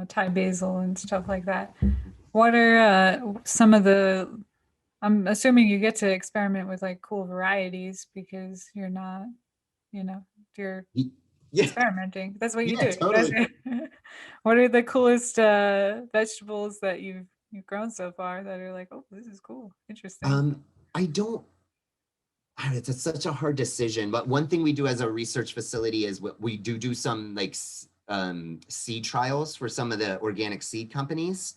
Thai basil and stuff like that. What are some of the, I'm assuming you get to experiment with like cool varieties because you're not, you're Yeah, experimenting. That's what you yeah, do. totally. What are the coolest vegetables that you've grown so far that are like, oh, this is cool, interesting? I don't, it's such a hard decision, but one thing we do as a research facility is we do some like seed trials for some of the organic seed companies.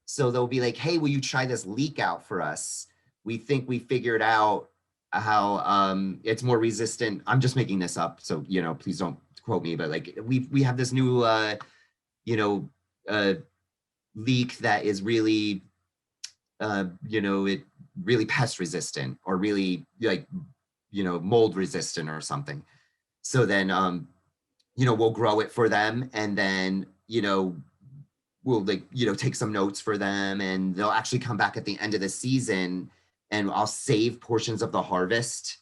So they'll be like, hey, will you try this leek out for us? We think we figured out how it's more resistant. I'm just making this up, so please don't quote me, but like we have this new leek that is really it really pest resistant or really like mold resistant or something. So then we'll grow it for them, and then we'll like take some notes for them, and they'll actually come back at the end of the season and I'll save portions of the harvest.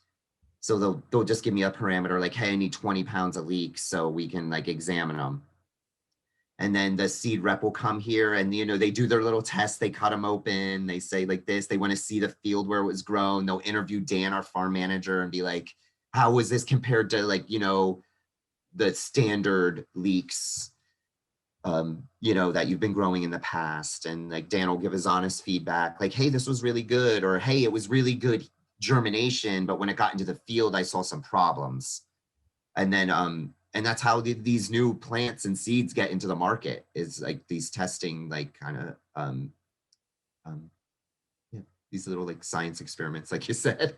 So they'll just give me a parameter like, hey, I need 20 pounds of leeks so we can like examine them. And then the seed rep will come here and they do their little tests, they cut them open, they say like this, they want to see the field where it was grown. They'll interview Dan, our farm manager, and be like, how was this compared to like the standard leeks that you've been growing in the past? And like Dan will give his honest feedback, like, hey, this was really good, or hey, it was really good germination, but when it got into the field, I saw some problems. And then and that's how these new plants and seeds get into the market, is like these testing, like kind of yeah, these little like science experiments, like you said.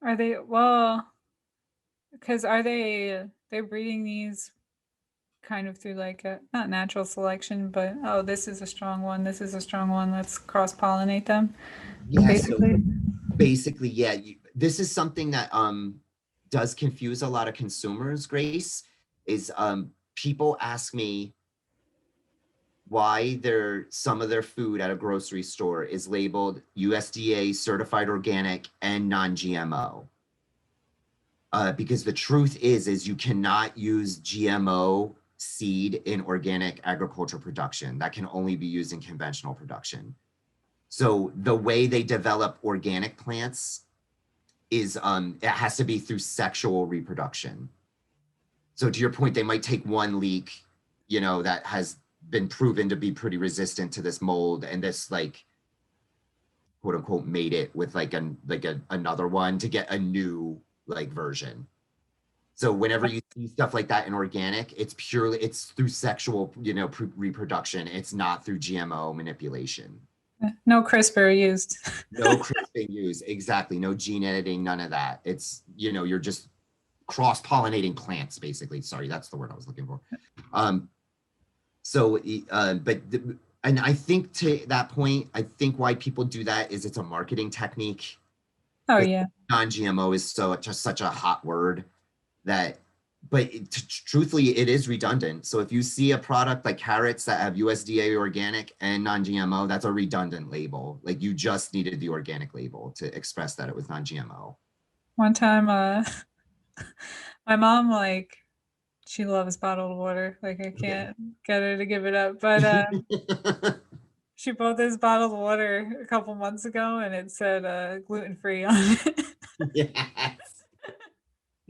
Are they, well, because are they're breeding these kind of through like a, not natural selection, but oh, this is a strong one, this is a strong one, let's cross pollinate them, Yeah, so basically. basically, yeah, this is something that does confuse a lot of consumers, Grace, is people ask me why some of their food at a grocery store is labeled USDA certified organic and non-GMO. Because the truth is you cannot use GMO seed in organic agriculture production. That can only be used in conventional production. So the way they develop organic plants is it has to be through sexual reproduction. So to your point, they might take one leek, that has been proven to be pretty resistant to this mold, and this like quote unquote mate it with another one to get a new like version. So whenever you see stuff like that in organic, it's through sexual, reproduction. It's not through GMO manipulation. No CRISPR used. No CRISPR used, exactly. No gene editing, none of that. It's, you're just cross-pollinating plants, basically. Sorry, that's the word I was looking for. And I think to that point, I think why people do that is it's a marketing technique. Oh yeah. Non-GMO is just such a hot word that, but truthfully, it is redundant. So if you see a product like carrots that have USDA organic and non-GMO, that's a redundant label. Like you just needed the organic label to express that it was non-GMO. One time, my mom, like, she loves bottled water. Like, I can't get her to give it up. But she bought this bottled water a couple months ago, and it said gluten-free on it. Yes.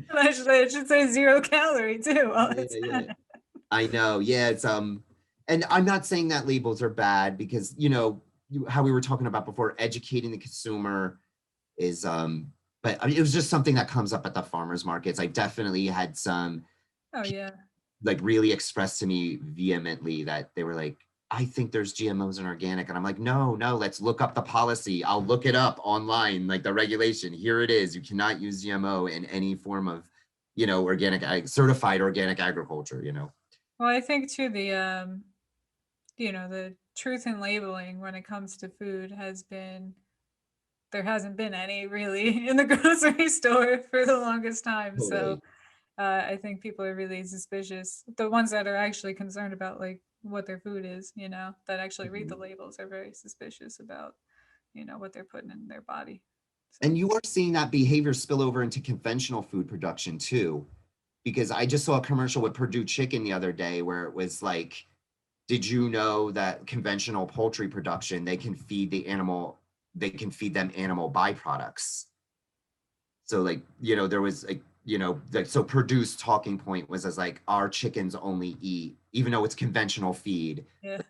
And it should say 0 calorie too. Yeah. I know. Yeah, it's and I'm not saying that labels are bad because how we were talking about before, educating the consumer is but I mean, it was just something that comes up at the farmers markets. I definitely had some Oh yeah. like really expressed to me vehemently that they were like, I think there's GMOs in organic. And I'm like, no, let's look up the policy. I'll look it up online, like the regulation. Here it is. You cannot use GMO in any form of, certified organic agriculture, Well, I think too the truth in labeling when it comes to food there hasn't been any really in the grocery store for the longest time. So I think people are really suspicious. The ones that are actually concerned about like what their food is, that actually read the labels are very suspicious about, what they're putting in their body. So. And you are seeing that behavior spill over into conventional food production too, because I just saw a commercial with Purdue Chicken the other day where it was like, did you know that conventional poultry production, they can feed them animal byproducts? So like, there was like, so Purdue's talking point was as like, our chickens only eat, even though it's conventional feed,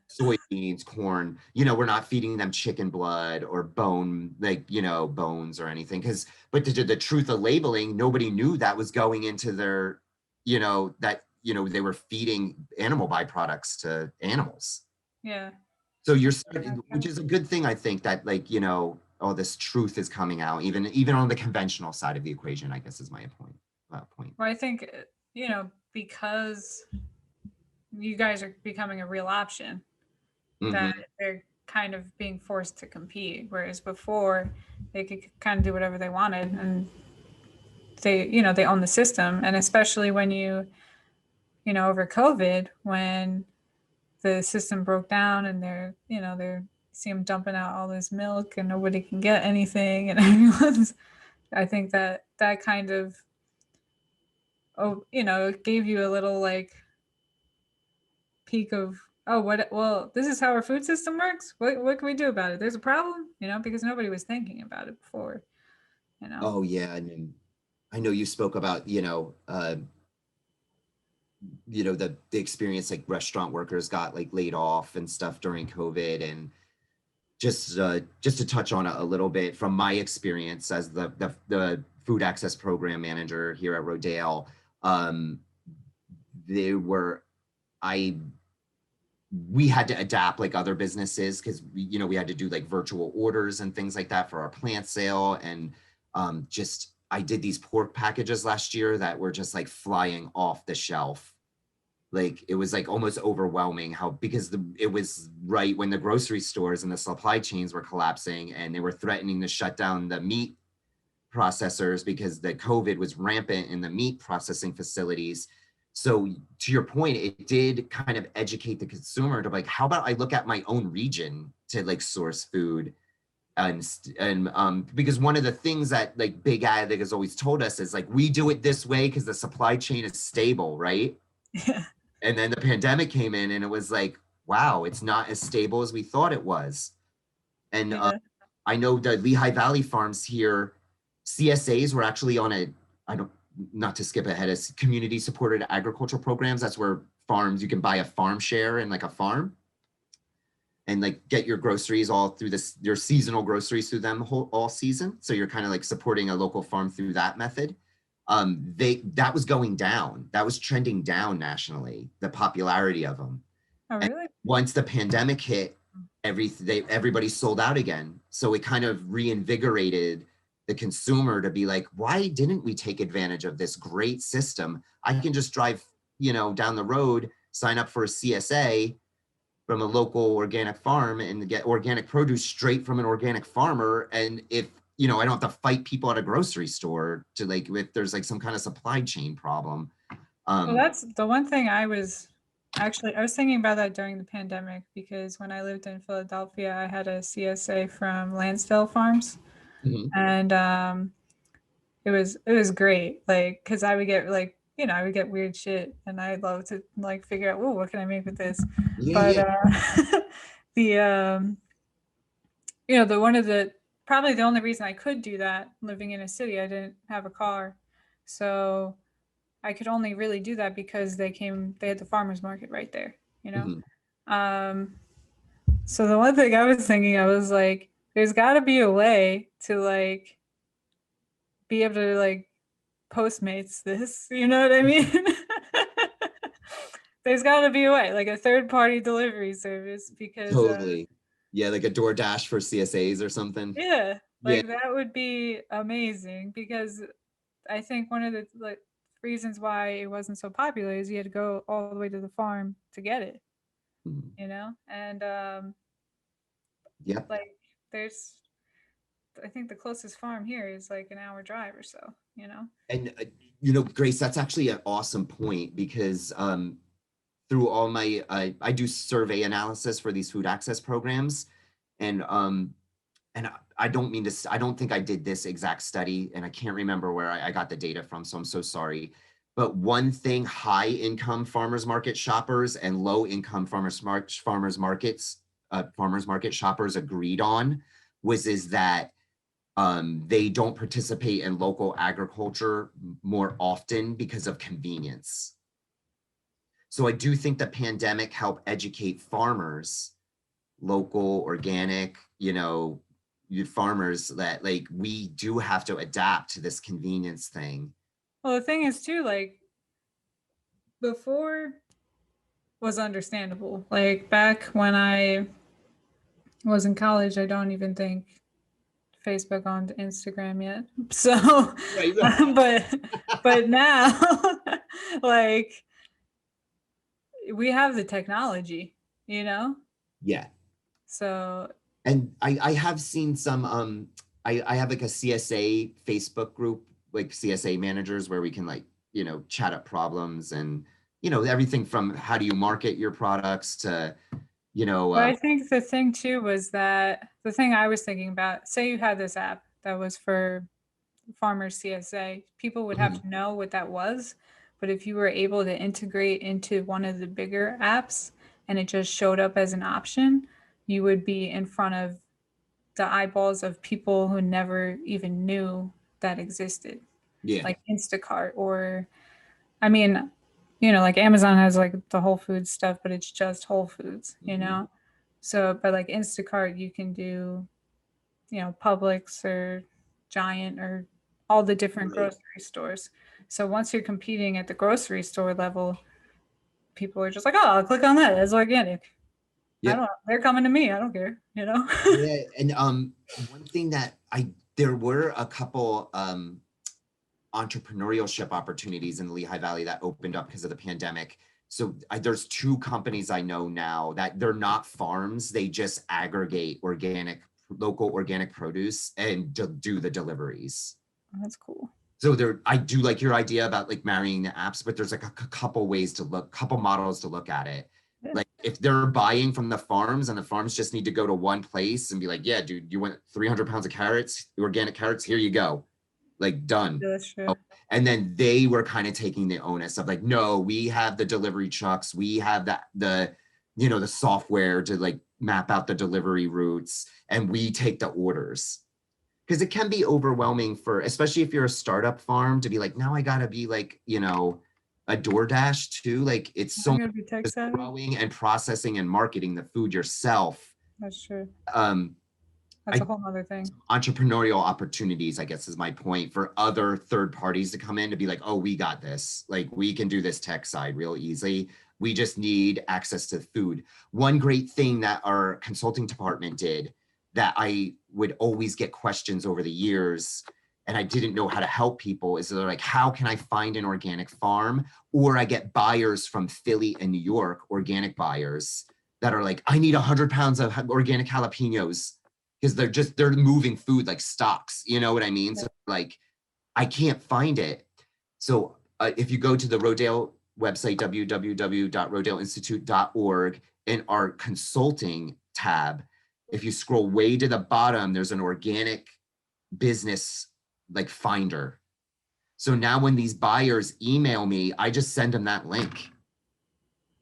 soybeans, corn, we're not feeding them chicken blood or bone, like, bones or anything. But the truth of labeling, nobody knew that was going into their, they were feeding animal byproducts to animals. Yeah. So which is a good thing, I think, that like, all this truth is coming out, even on the conventional side of the equation, I guess is my point. Well, I think, because you guys are becoming a real option, that they're kind of being forced to compete. Whereas before they could kind of do whatever they wanted and they own the system. And especially when over COVID, when the system broke down and they're see them dumping out all this milk and nobody can get anything and everyone's, I think that kind of, gave you a little like peek of, this is how our food system works. What can we do about it? There's a problem, because nobody was thinking about it before, Oh yeah. And I know you spoke about, the experience like restaurant workers got like laid off and stuff during COVID. And just to touch on it a little bit from my experience as the food access program manager here at Rodale, we had to adapt like other businesses because we had to do like virtual orders and things like that for our plant sale. And I did these pork packages last year that were just like flying off the shelf. Like it was like almost overwhelming because it was right when the grocery stores and the supply chains were collapsing and they were threatening to shut down the meat processors because the COVID was rampant in the meat processing facilities. So to your point, it did kind of educate the consumer to like, how about I look at my own region to like source food? And because one of the things that like Big Ag has always told us is like, we do it this way because the supply chain is stable, right? Yeah. And then the pandemic came in and it was like, wow, it's not as stable as we thought it was. And I know the Lehigh Valley farms here, CSAs were actually on not to skip ahead, as community supported agricultural programs. That's where you can buy a farm share in like a farm and like get your groceries all through your seasonal groceries through them all season. So you're kind of like supporting a local farm through that method. That was going down. That was trending down nationally, the popularity of them. Oh, really? And once the pandemic hit, everybody sold out again. So it kind of reinvigorated the consumer to be like, why didn't we take advantage of this great system? I can just drive, you know, down the road, sign up for a CSA from a local organic farm and get organic produce straight from an organic farmer. And if, you know, I don't have to fight people at a grocery store to like, if there's like some kind of supply chain problem. Well, that's the one thing I was thinking about that during the pandemic, because when I lived in Philadelphia, I had a CSA from Lansdale Farms, Mhm. and it was great. Like, because I would get like, you know, I would get weird shit, and I'd love to like figure out, oh, what can I make with this? Yeah, But yeah, the you know, the one of the probably the only reason I could do that living in a city, I didn't have a car, so I could only really do that because they had the farmers market right there, you know? mhm. Um, so the one thing I was thinking, I was like, there's got to be a way to like be able to like Postmates this, you know what I mean? There's got to be a way, like a third party delivery service, because Totally. Yeah, like a DoorDash for CSAs or something. yeah, Yeah. like that would be amazing, because I think one of the like reasons why it wasn't so popular is you had to go all the way to the farm to get it, Mhm. you know? And Yep. like there's I think the closest farm here is like an hour drive or so, you know? And you know, Grace, that's actually an awesome point because through all my I do survey analysis for these food access programs, and I don't mean to, I don't think I did this exact study, and I can't remember where I got the data from, so I'm so sorry. But one thing high income farmers market shoppers and low income farmers market shoppers agreed on is that they don't participate in local agriculture more often because of convenience. So I do think the pandemic helped educate farmers, local, organic, you know, farmers, that like we do have to adapt to this convenience thing. Well, the thing is too, like before was understandable. Like back when I was in college, I don't even think Facebook on Instagram yet. So, Right, right. but but now, like we have the technology, you know. Yeah. So And I have seen some I have like a CSA Facebook group, like CSA managers, where we can like, you know, chat up problems and, you know, everything from how do you market your products to, you know, but I think the thing too was that the thing I was thinking about, say you had this app that was for farmers CSA, people would have mhm, to know what that was. But if you were able to integrate into one of the bigger apps and it just showed up as an option, you would be in front of the eyeballs of people who never even knew that existed, yeah. like Instacart, or I mean, you know, like Amazon has like the Whole Foods stuff, but it's just Whole Foods, you Mhm. know? So, but like Instacart, you can do, you know, Publix or Giant or all the different Right. grocery stores. So once you're competing at the grocery store level, people are just like, oh, I'll click on that. It's organic. I Yep. don't, they're coming to me. I don't care, you know? Yeah. And one thing that there were a couple entrepreneurship opportunities in the Lehigh Valley that opened up because of the pandemic. So there's two companies I know now that they're not farms. They just aggregate local organic produce and do the deliveries. That's cool. So I do like your idea about like marrying the apps, but there's like a couple ways to couple models to look at it. Yeah, Like if they're buying from the farms and the farms just need to go to one place and be like, yeah, dude, you want 300 pounds of carrots, organic carrots, here you go. Like done. that's true. Oh, and then they were kind of taking the onus of like, no, we have the delivery trucks, we have the you know, the software to like map out the delivery routes, and we take the orders. Because it can be overwhelming for, especially if you're a startup farm, to be like, now I gotta be like, you know, a DoorDash too. Like it's so I'm much gonna be tech just savvy. growing and processing and marketing the food yourself. That's true. Um, That's I a whole other thing. entrepreneurial opportunities, I guess, is my point, for other third parties to come in to be like, oh, we got this. Like we can do this tech side real easily. We just need access to food. One great thing that our consulting department did that I would always get questions over the years and I didn't know how to help people is they're like, how can I find an organic farm? Or I get buyers from Philly and New York, organic buyers that are like, I need 100 pounds of organic jalapenos because they're moving food like stocks. You know what I mean? So like, I can't find it. So if you go to the Rodale website, www.rodeleinstitute.org, in our consulting tab, if you scroll way to the bottom, there's an organic business like finder. So now when these buyers email me, I just send them that link.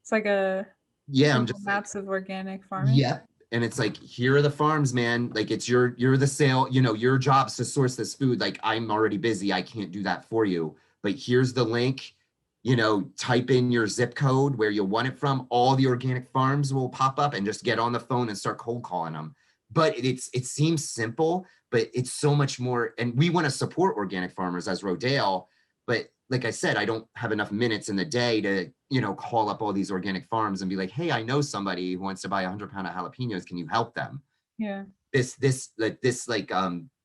It's like a Yeah, I'm Google just like, Maps of organic farming. yep. And it's like, here are the farms, man. Like it's you're the sale, you know, your job's to source this food. Like I'm already busy. I can't do that for you. But here's the link, you know, type in your zip code where you want it from. All the organic farms will pop up and just get on the phone and start cold calling them. But it seems simple, but it's so much more. And we want to support organic farmers as Rodale. But like I said, I don't have enough minutes in the day to, you know, call up all these organic farms and be like, hey, I know somebody who wants to buy 100 pound of jalapenos. Can you help them? Yeah. This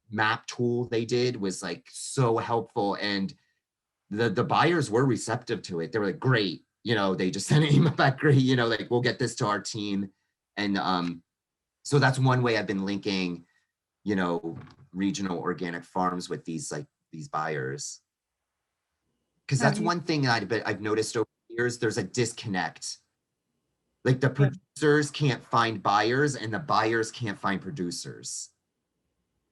map tool they did was like so helpful. And the buyers were receptive to it. They were like, great. You know, they just sent an email back, great, you know, like we'll get this to our team. And so that's one way I've been linking, you know, regional organic farms with these buyers. Because Have that's you? one thing I've noticed over the years, there's a disconnect. Like the Yeah. producers can't find buyers and the buyers can't find producers.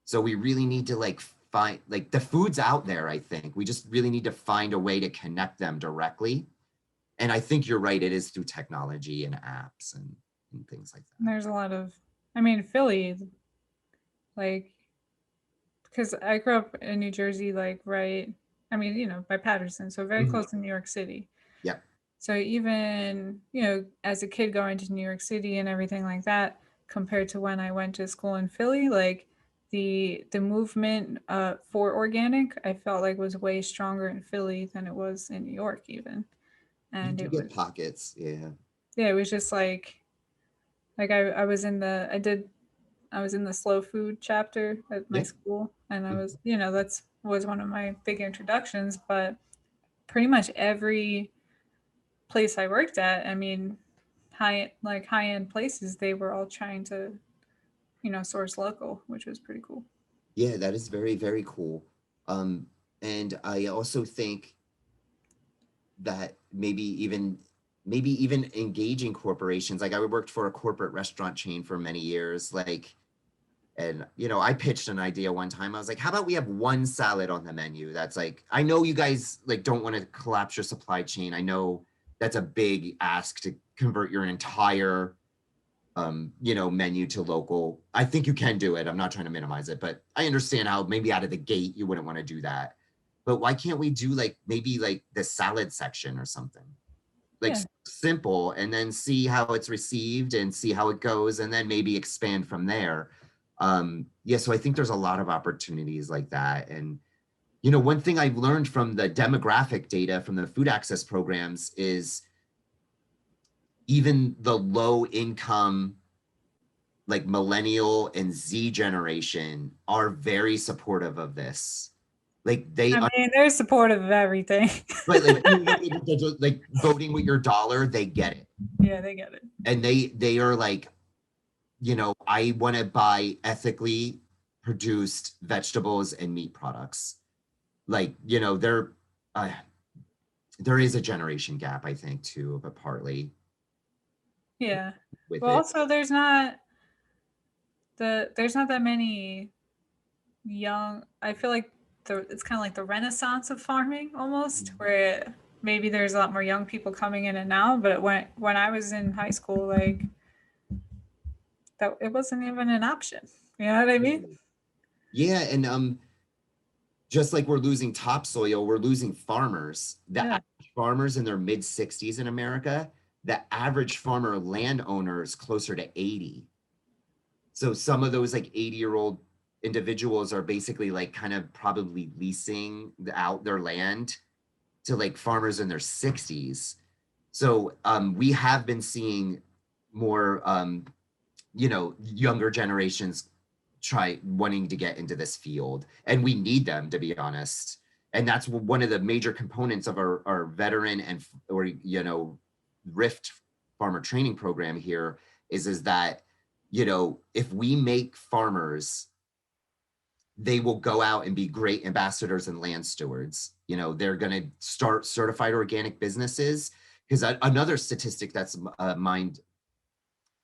So we really need to like find, like the food's out there, I think. We just really need to find a way to connect them directly. And I think you're right, it is through technology and apps and things like that. There's a lot of, I mean, Philly, like, because I grew up in New Jersey, like, right, I mean, you know, by Paterson, so very Mhm. close to New York City. Yep. So even, you know, as a kid going to New York City and everything like that, compared to when I went to school in Philly, like the movement for organic, I felt like was way stronger in Philly than it was in New York even. You And do it get was, pockets, yeah. yeah, it was just like I was in the I was in the slow food chapter at my Yeah. school, and I Mhm. was, you know, that's was one of my big introductions. But pretty much every place I worked at, I mean, high end places, they were all trying to, you know, source local, which was pretty cool. Yeah, that is very, very cool. Um, and I also think that maybe even engaging corporations. Like I worked for a corporate restaurant chain for many years, like, and you know, I pitched an idea one time. I was like, how about we have one salad on the menu that's like, I know you guys like don't want to collapse your supply chain. I know that's a big ask to convert your entire you know, menu to local. I think you can do it. I'm not trying to minimize it, but I understand how maybe out of the gate you wouldn't want to do that. But why can't we do like maybe like the salad section or something? Like Yeah. simple, and then see how it's received and see how it goes and then maybe expand from there. Yeah, so I think there's a lot of opportunities like that. And you know, one thing I've learned from the demographic data from the food access programs is even the low income, like millennial and Z generation, are very supportive of this. Like they I mean, they're supportive of everything. right, like voting with your dollar, they get it. Yeah, they get it. And they are like, you know, I want to buy ethically produced vegetables and meat products. Like, you know, uh, there is a generation gap, I think, too, but partly Yeah. with Well, it. also there's not that many young. I feel like it's kind of like the renaissance of farming almost, where maybe there's a lot more young people coming in and now. But when I was in high school, like that, it wasn't even an option. You know what I mean? Yeah, and just like we're losing topsoil, we're losing farmers. The Yeah. average farmers in their mid 60s in America, the average farmer landowner is closer to 80. So some of those like 80-year-old individuals are basically like kind of probably leasing out their land to like farmers in their 60s. So we have been seeing more, you know, younger generations wanting to get into this field, and we need them, to be honest. And that's one of the major components of our veteran and or Rift farmer training program here is that if we make farmers, they will go out and be great ambassadors and land stewards. They're going to start certified organic businesses, because another statistic that's mind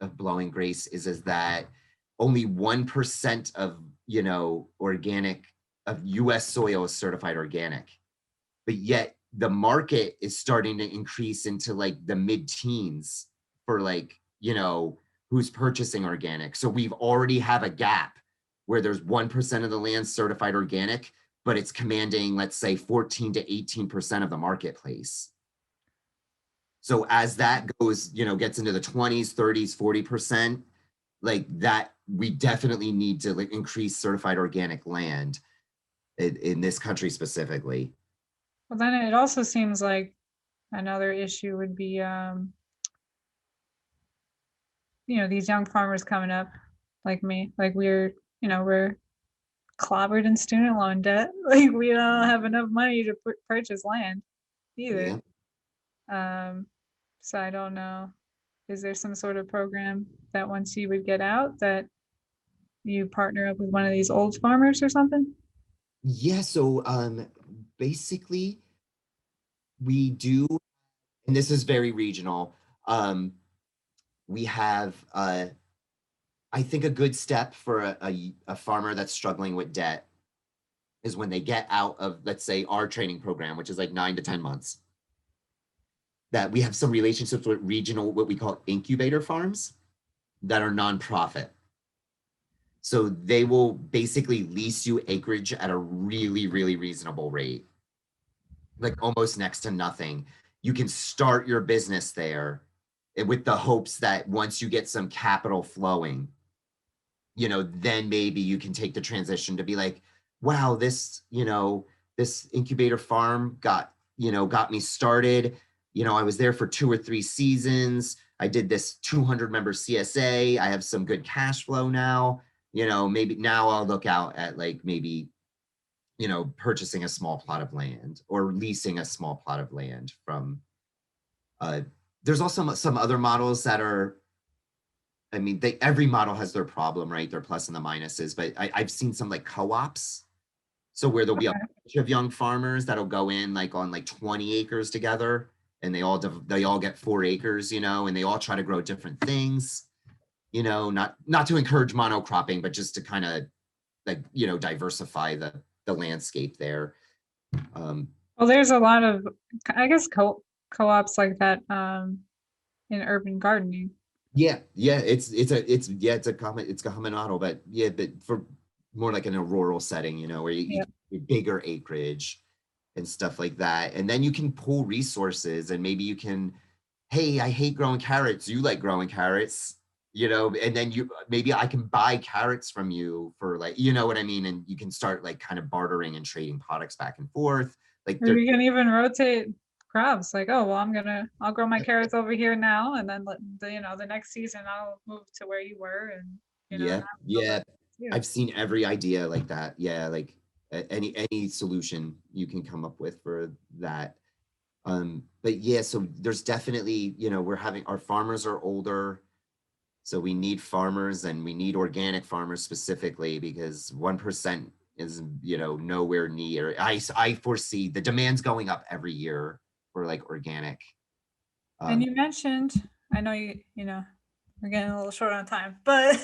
of blowing, Grace, is that only 1% of organic of US soil is certified organic, but yet the market is starting to increase into like the mid-teens for who's purchasing organic. So we've already have a gap where there's 1% of the land certified organic, but it's commanding, let's say, 14 to 18% of the marketplace. So as that goes, gets into the 20s, 30s, 40%, like that, we definitely need to increase certified organic land in this country specifically. Well, then it also seems like another issue would be, these young farmers coming up like me, like we're clobbered in student loan debt. Like we don't have enough money to purchase land either. Yeah. So I don't know. Is there some sort of program that once you would get out that you partner up with one of these old farmers or something? Yeah, so basically we do, and this is very regional. We have I think a good step for a farmer that's struggling with debt is when they get out of, let's say, our training program, which is like 9 to 10 months, that we have some relationships with regional, what we call incubator farms that are nonprofit. So they will basically lease you acreage at a really, really reasonable rate, like almost next to nothing. You can start your business there with the hopes that once you get some capital flowing, then maybe you can take the transition to be like, wow, this incubator farm got me started. I was there for 2 or 3 seasons. I did this 200 member CSA. I have some good cash flow now. Maybe now I'll look out at maybe purchasing a small plot of land or leasing a small plot of land from. There's also some other models that are, I mean, every model has their problem, right? Their plus and the minuses, but I've seen some co-ops. So where there'll be a bunch of young farmers that'll go in on 20 acres together, and they all get 4 acres, and they all try to grow different things, not to encourage monocropping, but just to kind of diversify the landscape there. Well, there's a lot of, I guess, co-ops like that in urban gardening. Yeah, it's a common model, but for more like in a rural setting, where you bigger acreage and stuff like that, and then you can pull resources, and maybe you can, hey, I hate growing carrots, you like growing carrots, and then maybe I can buy carrots from you for what I mean, and you can start kind of bartering and trading products back and forth. Or you can even rotate crops. Like, oh well, I'll grow my carrots over here now, and then the next season I'll move to where you were, and yeah. I've seen every idea like that. Yeah, any solution you can come up with for that. But yeah, so there's definitely, our farmers are older, so we need farmers, and we need organic farmers specifically, because 1% is nowhere near. I foresee the demand's going up every year for organic. And you mentioned, I know we're getting a little short on time, but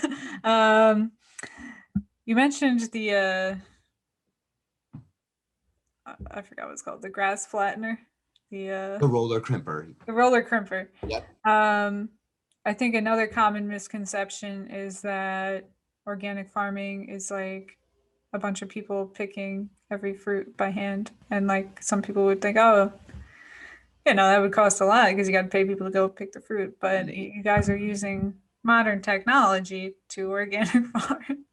you mentioned the I forgot what it's called, the grass flattener, the roller crimper. The roller crimper. Yep. I think another common misconception is that organic farming is like a bunch of people picking every fruit by hand, and some people would think, oh, that would cost a lot because you got to pay people to go pick the fruit. But you guys are using modern technology to organic farm.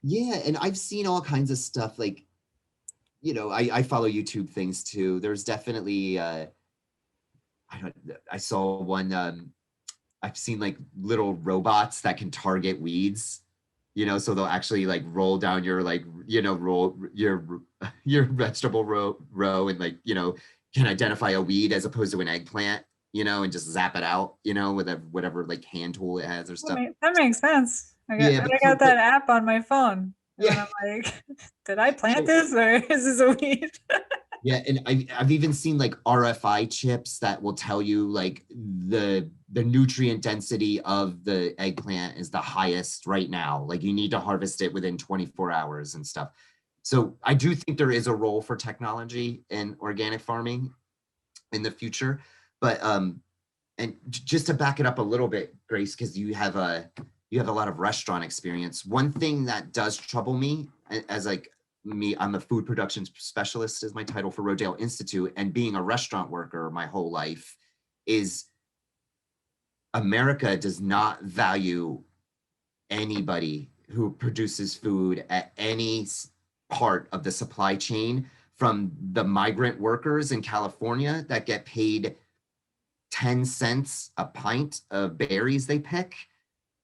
Yeah, and I've seen all kinds of stuff. I follow YouTube things too. There's definitely I saw one. I've seen little robots that can target weeds. So they'll actually like roll down your like, roll your vegetable row and like, can identify a weed as opposed to an eggplant, and just zap it out, with whatever like hand tool it has or stuff. That makes sense. Yeah, I got that app on my phone, and yeah. I'm like, did I plant this or is this a weed? Yeah, and I've even seen like RFI chips that will tell you like the nutrient density of the eggplant is the highest right now. Like you need to harvest it within 24 hours and stuff. So I do think there is a role for technology in organic farming in the future. But and just to back it up a little bit, Grace, because you have a lot of restaurant experience. One thing that does trouble me as like me, I'm a food production specialist is my title for Rodale Institute, and being a restaurant worker my whole life is America does not value anybody who produces food at any part of the supply chain, from the migrant workers in California that get paid 10 cents a pint of berries they pick,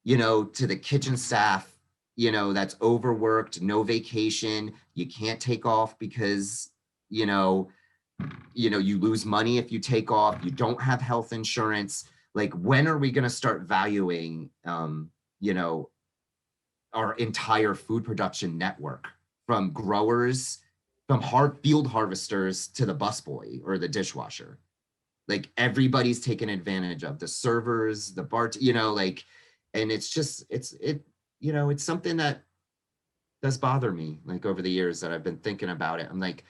to the kitchen staff, that's overworked, no vacation, you can't take off because, you lose money if you take off, you don't have health insurance. Like, when are we going to start valuing, our entire food production network, from growers, from field harvesters to the busboy or the dishwasher? Like everybody's taken advantage of the servers, the like, and it's just, it's something that does bother me, like over the years that I've been thinking about it. I'm like,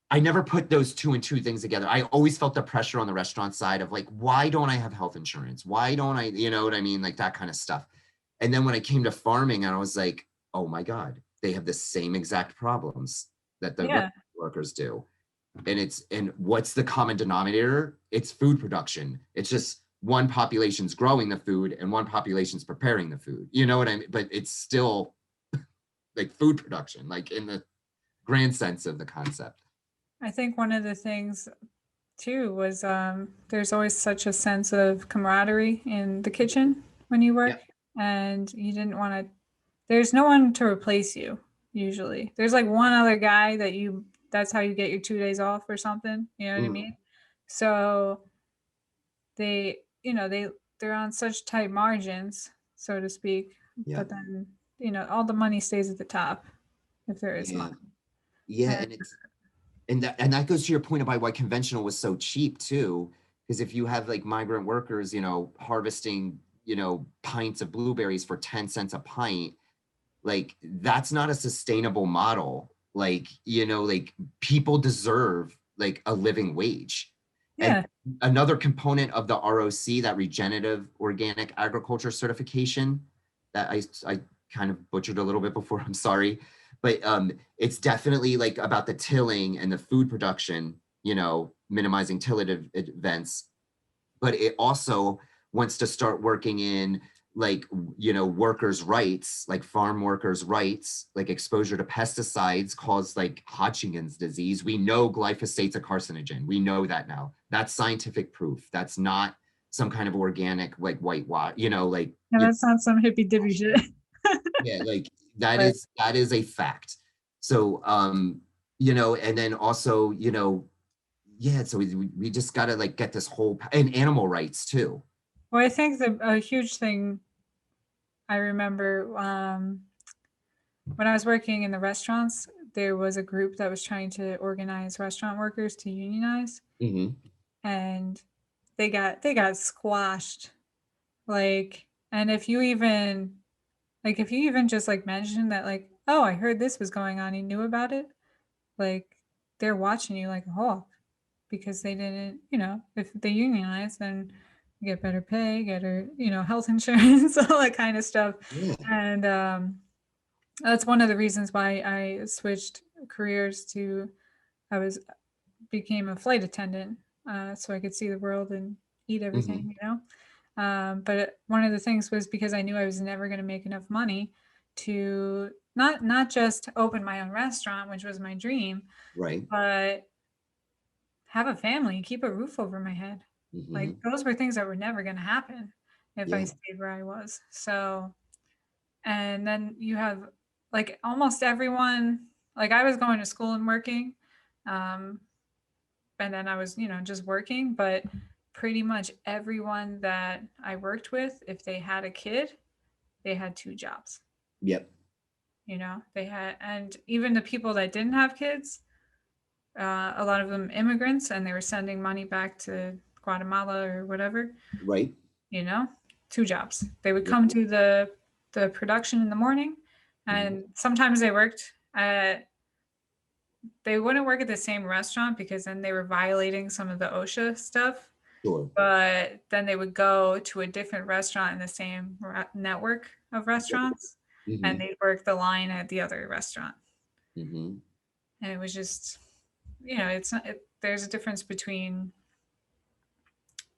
I never put those two and two things together. I always felt the pressure on the restaurant side of like, why don't I have health insurance? Why don't I, you know what I mean? Like that kind of stuff. And then when I came to farming, I was like, oh my God, they have the same exact problems that the Yeah. workers do. And what's the common denominator? It's food production. It's just one population's growing the food and one population's preparing the food. You know what I mean? But it's still like food production, like in the grand sense of the concept. I think one of the things too was there's always such a sense of camaraderie in the kitchen when you Yeah. work, and you didn't want to. There's no one to replace you usually. There's like one other guy that's how you get your 2 days off or something. You know what I Mm, mean? So they're on such tight margins, so to speak. yeah. But then all the money stays at the top if there is Yeah. money. Yeah. And And that goes to your point about why conventional was so cheap too. Because if you have like migrant workers, harvesting, pints of blueberries for 10 cents a pint, like that's not a sustainable model. Like people deserve like a living wage. And yeah, another component of the ROC, that regenerative organic agriculture certification, that I kind of butchered a little bit before, I'm sorry, but it's definitely like about the tilling and the food production, minimizing tillage events, but it also wants to start working in like, workers' rights, like farm workers' rights, like exposure to pesticides cause like Hodgkin's disease. We know glyphosate's a carcinogen. We know that now. That's scientific proof. That's not some kind of organic like whitewash, like that's not some hippy dippy shit. yeah, like that But is that is a fact. So and then also, yeah, so we just gotta like get this whole, and animal rights too. well, I think a huge thing I remember when I was working in the restaurants, there was a group that was trying to organize restaurant workers to unionize, Hmm. and they got squashed. Like, and if you even just like mentioned that, like, oh, I heard this was going on, you knew about it, like they're watching you like a hawk, because they didn't, if they unionize, then you get better pay, get health insurance, all that kind of stuff. Yeah. And that's one of the reasons why I switched careers to, I was became a flight attendant, so I could see the world and eat Hmm. everything. But one of the things was because I knew I was never going to make enough money to not just open my own restaurant, which was my dream, Right. but have a family, keep a roof over my head. Like Hmm. those were things that were never going to happen if I Yeah. stayed where I was. So And then you have like almost everyone, like I was going to school and working. Um, and then I was, just working, but pretty much everyone that I worked with, if they had a kid, they had two jobs. Yep. They had, and even the people that didn't have kids, a lot of them immigrants, and they were sending money back to Guatemala or whatever, Right. you know, two jobs. They would Yep. come to the production in the morning, Mhm. and sometimes they wouldn't work at the same restaurant because then they were violating some of the OSHA stuff. Sure. But then they would go to a different restaurant in the same network of restaurants, and Hmm. they'd work the line at the other restaurant. Hmm. And it was just, it's not. There's a difference between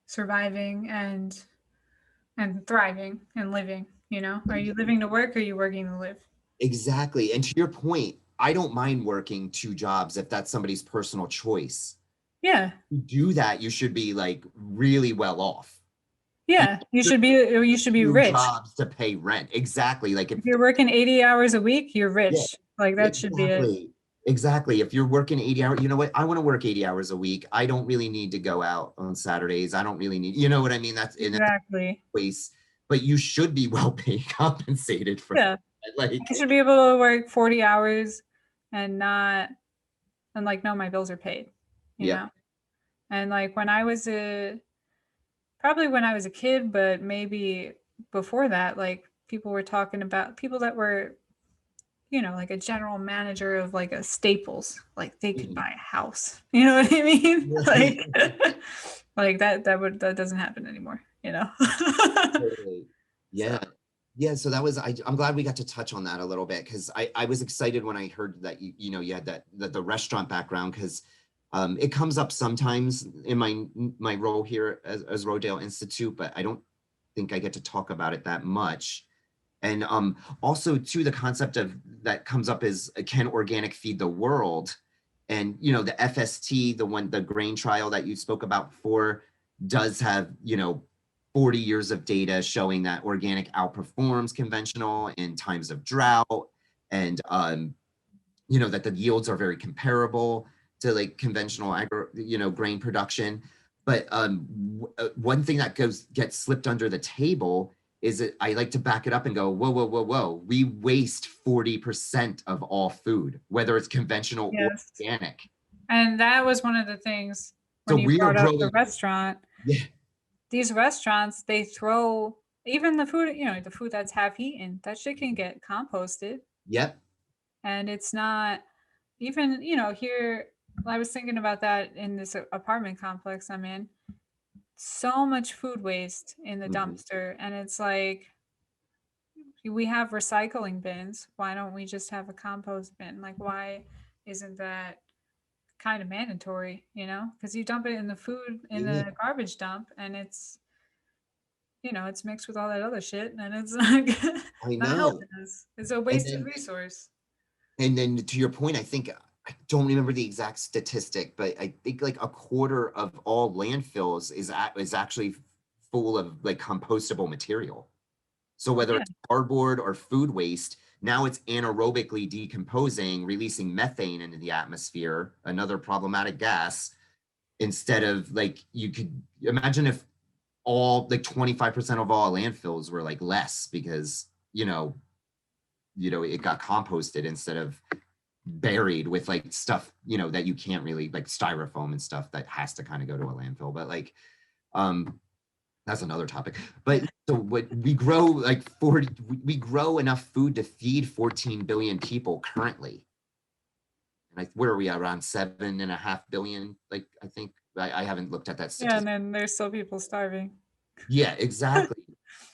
surviving and thriving and living. Are you living to work or are you working to live? Exactly. And to your point, I don't mind working two jobs if that's somebody's personal choice. Yeah, To do that, you should be like really well off. You yeah. You should be two rich. jobs to pay rent. Exactly. Like if If you're working 80 hours a week, you're yeah, rich. Like that should be it. exactly. Exactly. If you're working 80 hours, you know what? I want to work 80 hours a week. I don't really need to go out on Saturdays. I don't really need, you know what I mean? That's in a Exactly. place, but you should be well paid, compensated for Yeah. that. Like, I should be able to work 40 hours and not and like no, my bills are paid, you yep. know? And like probably when I was a kid, but maybe before that, like people were talking about people that were, like a general manager of like a Staples, like they could Mhm. buy a house. You know what I mean? Right. Like like that doesn't happen anymore, Totally. So, Yeah. Yeah. So that was, I'm glad we got to touch on that a little bit because I was excited when I heard that you had the restaurant background because it comes up sometimes in my role here as Rodale Institute, but I don't think I get to talk about it that much. And also too, the concept of that comes up is can organic feed the world? And the FST, the grain trial that you spoke about before, does have 40 years of data showing that organic outperforms conventional in times of drought, and that the yields are very comparable to like conventional grain production. But one thing that gets slipped under the table is that I like to back it up and go, whoa, whoa, whoa, whoa. We waste 40% of all food, whether it's conventional or yes. organic. And that was one of the things So when you we are brought up the growing. restaurant. Yeah. These restaurants, they throw even the food, the food that's half eaten, that shit can get composted. Yep. And it's not even, here, I was thinking about that in this apartment complex I'm in. So much food waste in the Mhm. dumpster. And it's like, we have recycling bins. Why don't we just have a compost bin? Like, why isn't that kind of mandatory, because you dump it in the food in Yeah, the garbage dump and it's mixed with all that other shit and it's like I not know. helping us. It's a And wasted then resource. And then to your point, I think I don't remember the exact statistic, but I think like a quarter of all landfills is actually full of like compostable material. So whether Yeah. it's cardboard or food waste, now it's anaerobically decomposing, releasing methane into the atmosphere, another problematic gas. Instead of like you could imagine if all like 25% of all landfills were like less because it got composted instead of buried with like stuff that you can't really like styrofoam and stuff that has to kind of go to a landfill, but like that's another topic. But Yeah. so what we grow like 40 we grow enough food to feed 14 billion people currently, and where are we at? Around 7.5 billion, like I think I haven't looked at that Yeah, and statistic. then there's still people starving. Yeah, exactly.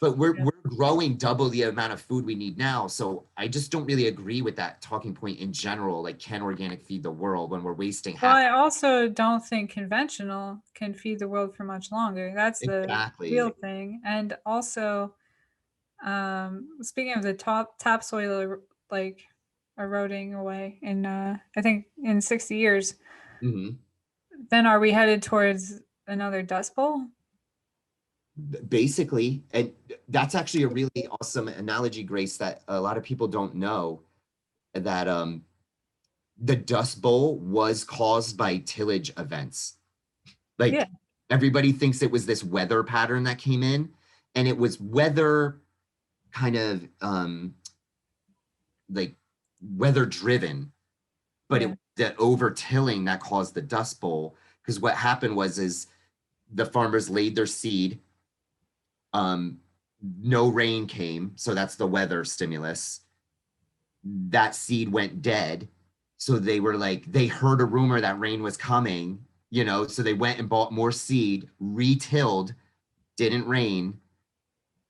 But we're Yeah. we're growing double the amount of food we need now. So I just don't really agree with that talking point in general. Like, can organic feed the world when we're wasting Well, half? I also don't think conventional can feed the world for much longer. That's the real Exactly. thing. And also, speaking of the topsoil like eroding away in I think in 60 years, Hmm. then are we headed towards another dust bowl? Basically, and that's actually a really awesome analogy, Grace, that a lot of people don't know, that the Dust Bowl was caused by tillage events. Yeah. Like, everybody thinks it was this weather pattern that came in, and it was weather kind of like weather driven, but it Yeah. was the over tilling that caused the Dust Bowl. Because what happened was is the farmers laid their seed, um, no rain came, so that's the weather stimulus. That seed went dead. So they were like, they heard a rumor that rain was coming, so they went and bought more seed, retilled, didn't rain,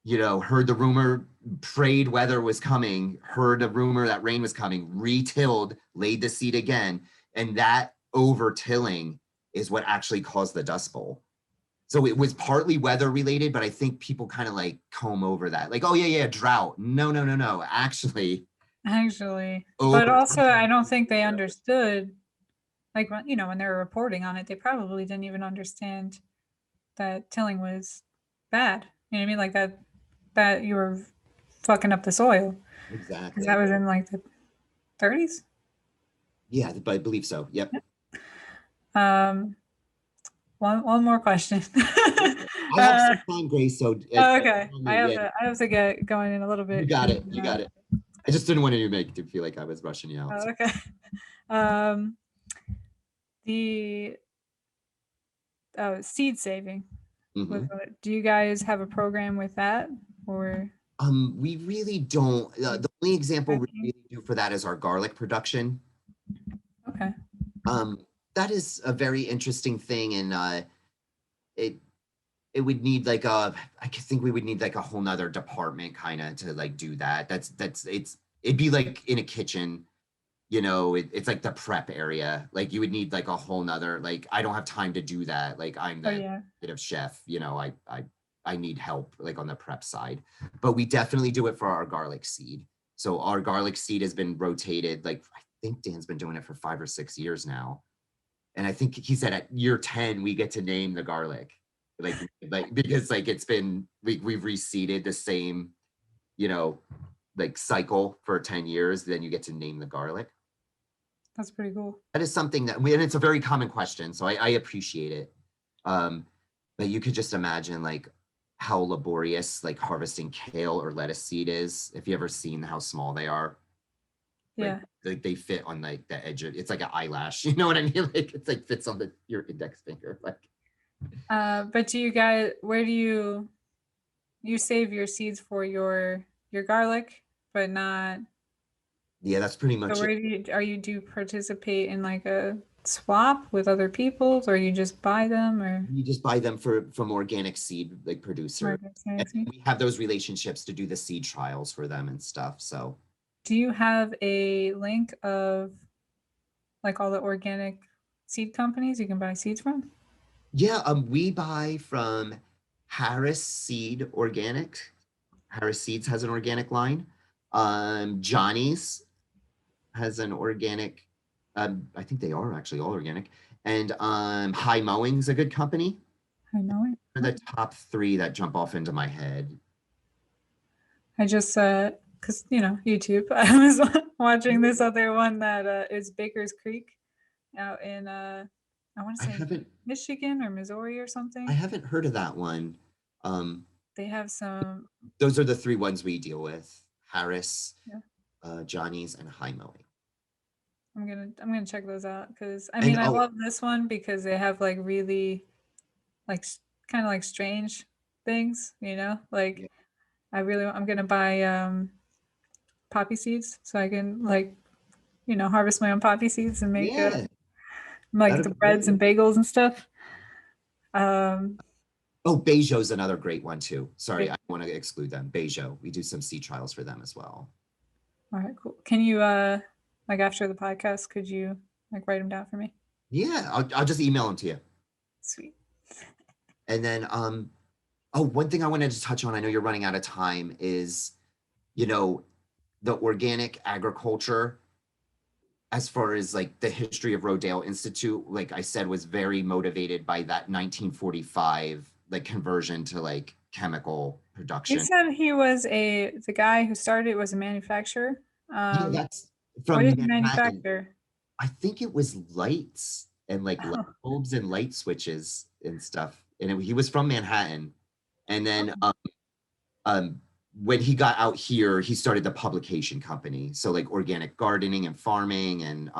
heard the rumor, prayed weather was coming, heard a rumor that rain was coming, retilled, laid the seed again. And that over tilling is what actually caused the Dust Bowl. So it was partly weather related, but I think people kind of like comb over that. Like, oh yeah, drought. No, no, no, no. Actually, Actually, but over. also I don't think they understood, like, when they were reporting on it, they probably didn't even understand that tilling was bad. You know what I mean? Like that you were fucking up the soil, because that Exactly. was in like the 30s. Yeah, but I believe so. Yep. Um, one more question. I have some time, Grace. So Okay, yeah, I have to get going in a little you bit. got it. You got it. I just didn't want to make it feel like I was rushing you out. So. Okay. Um, the seed saving. Mhm. Do you guys have a program with that, or We really don't. The only example we tracking? really do for that is our garlic production. Okay. Um, that is a very interesting thing, and it it would need like I think we would need like a whole nother department kind of to like do that. It'd be like in a kitchen, it's like the prep area. Like you would need like a whole nother, like I don't have time to do that. Like I'm Oh the yeah. bit of chef, I need help like on the prep side. But we definitely do it for our garlic seed. So our garlic seed has been rotated, like I think Dan's been doing it for 5 or 6 years now. And I think he said at year 10 we get to name the garlic. Like because like it's been we've reseeded the same, you know, like cycle for 10 years, then you get to name the garlic. That's pretty cool. That is something and it's a very common question, so I appreciate it. Um, but you could just imagine like how laborious like harvesting kale or lettuce seed is. If you ever seen how small they are, like Yeah. they fit on like the edge of it's like an eyelash. You know what I mean? Like it's like fits on your index finger. Like But do you guys, where do you save your seeds for your garlic, but not? yeah, that's pretty So much it. where do you participate in like a swap with other people's, or you just buy them, or You just buy them from organic seed like producer. market And seeds? we have those relationships to do the seed trials for them and stuff. So Do you have a link of like all the organic seed companies you can buy seeds from? yeah, we buy from Harris Seed Organic. Harris Seeds has an organic line. Johnny's has an organic. I think they are actually all organic. And High Mowing's a good company. I know it. They're the top three that jump off into my head. I just because YouTube. I was watching this other one that is Baker's Creek out in I want to I say haven't Michigan or Missouri or I something. haven't heard of that one. Um, They have some. those are the three ones we deal with: Harris, Yeah, Johnny's, and High Mowing. I'm gonna check those out, because I And mean I oh, love this one because they have like really like kind of like strange things. Like yeah, I'm gonna buy poppy seeds so I can like harvest my own poppy seeds and make yeah, like that'd the be breads great. and bagels and stuff. Um, Oh, Beijo's another great one too. Sorry, yeah. I want to exclude them. Beijo, we do some seed trials for them as well. All right, cool. Can you like after the podcast, could you like write them down for me? Yeah, I'll just email them to you. Sweet. And then, oh, one thing I wanted to touch on, I know you're running out of time, is, you know, the organic agriculture, as far as like the history of Rodale Institute, like I said, was very motivated by that 1945 like conversion to like chemical He production. said he was the guy who started it was a manufacturer. Yeah, Um, that's what from did he Manhattan. manufacture? I think it was lights and like light bulbs and light switches and stuff. And he was from Manhattan. And then um, when he got out here, he started the publication company. So like organic gardening and farming and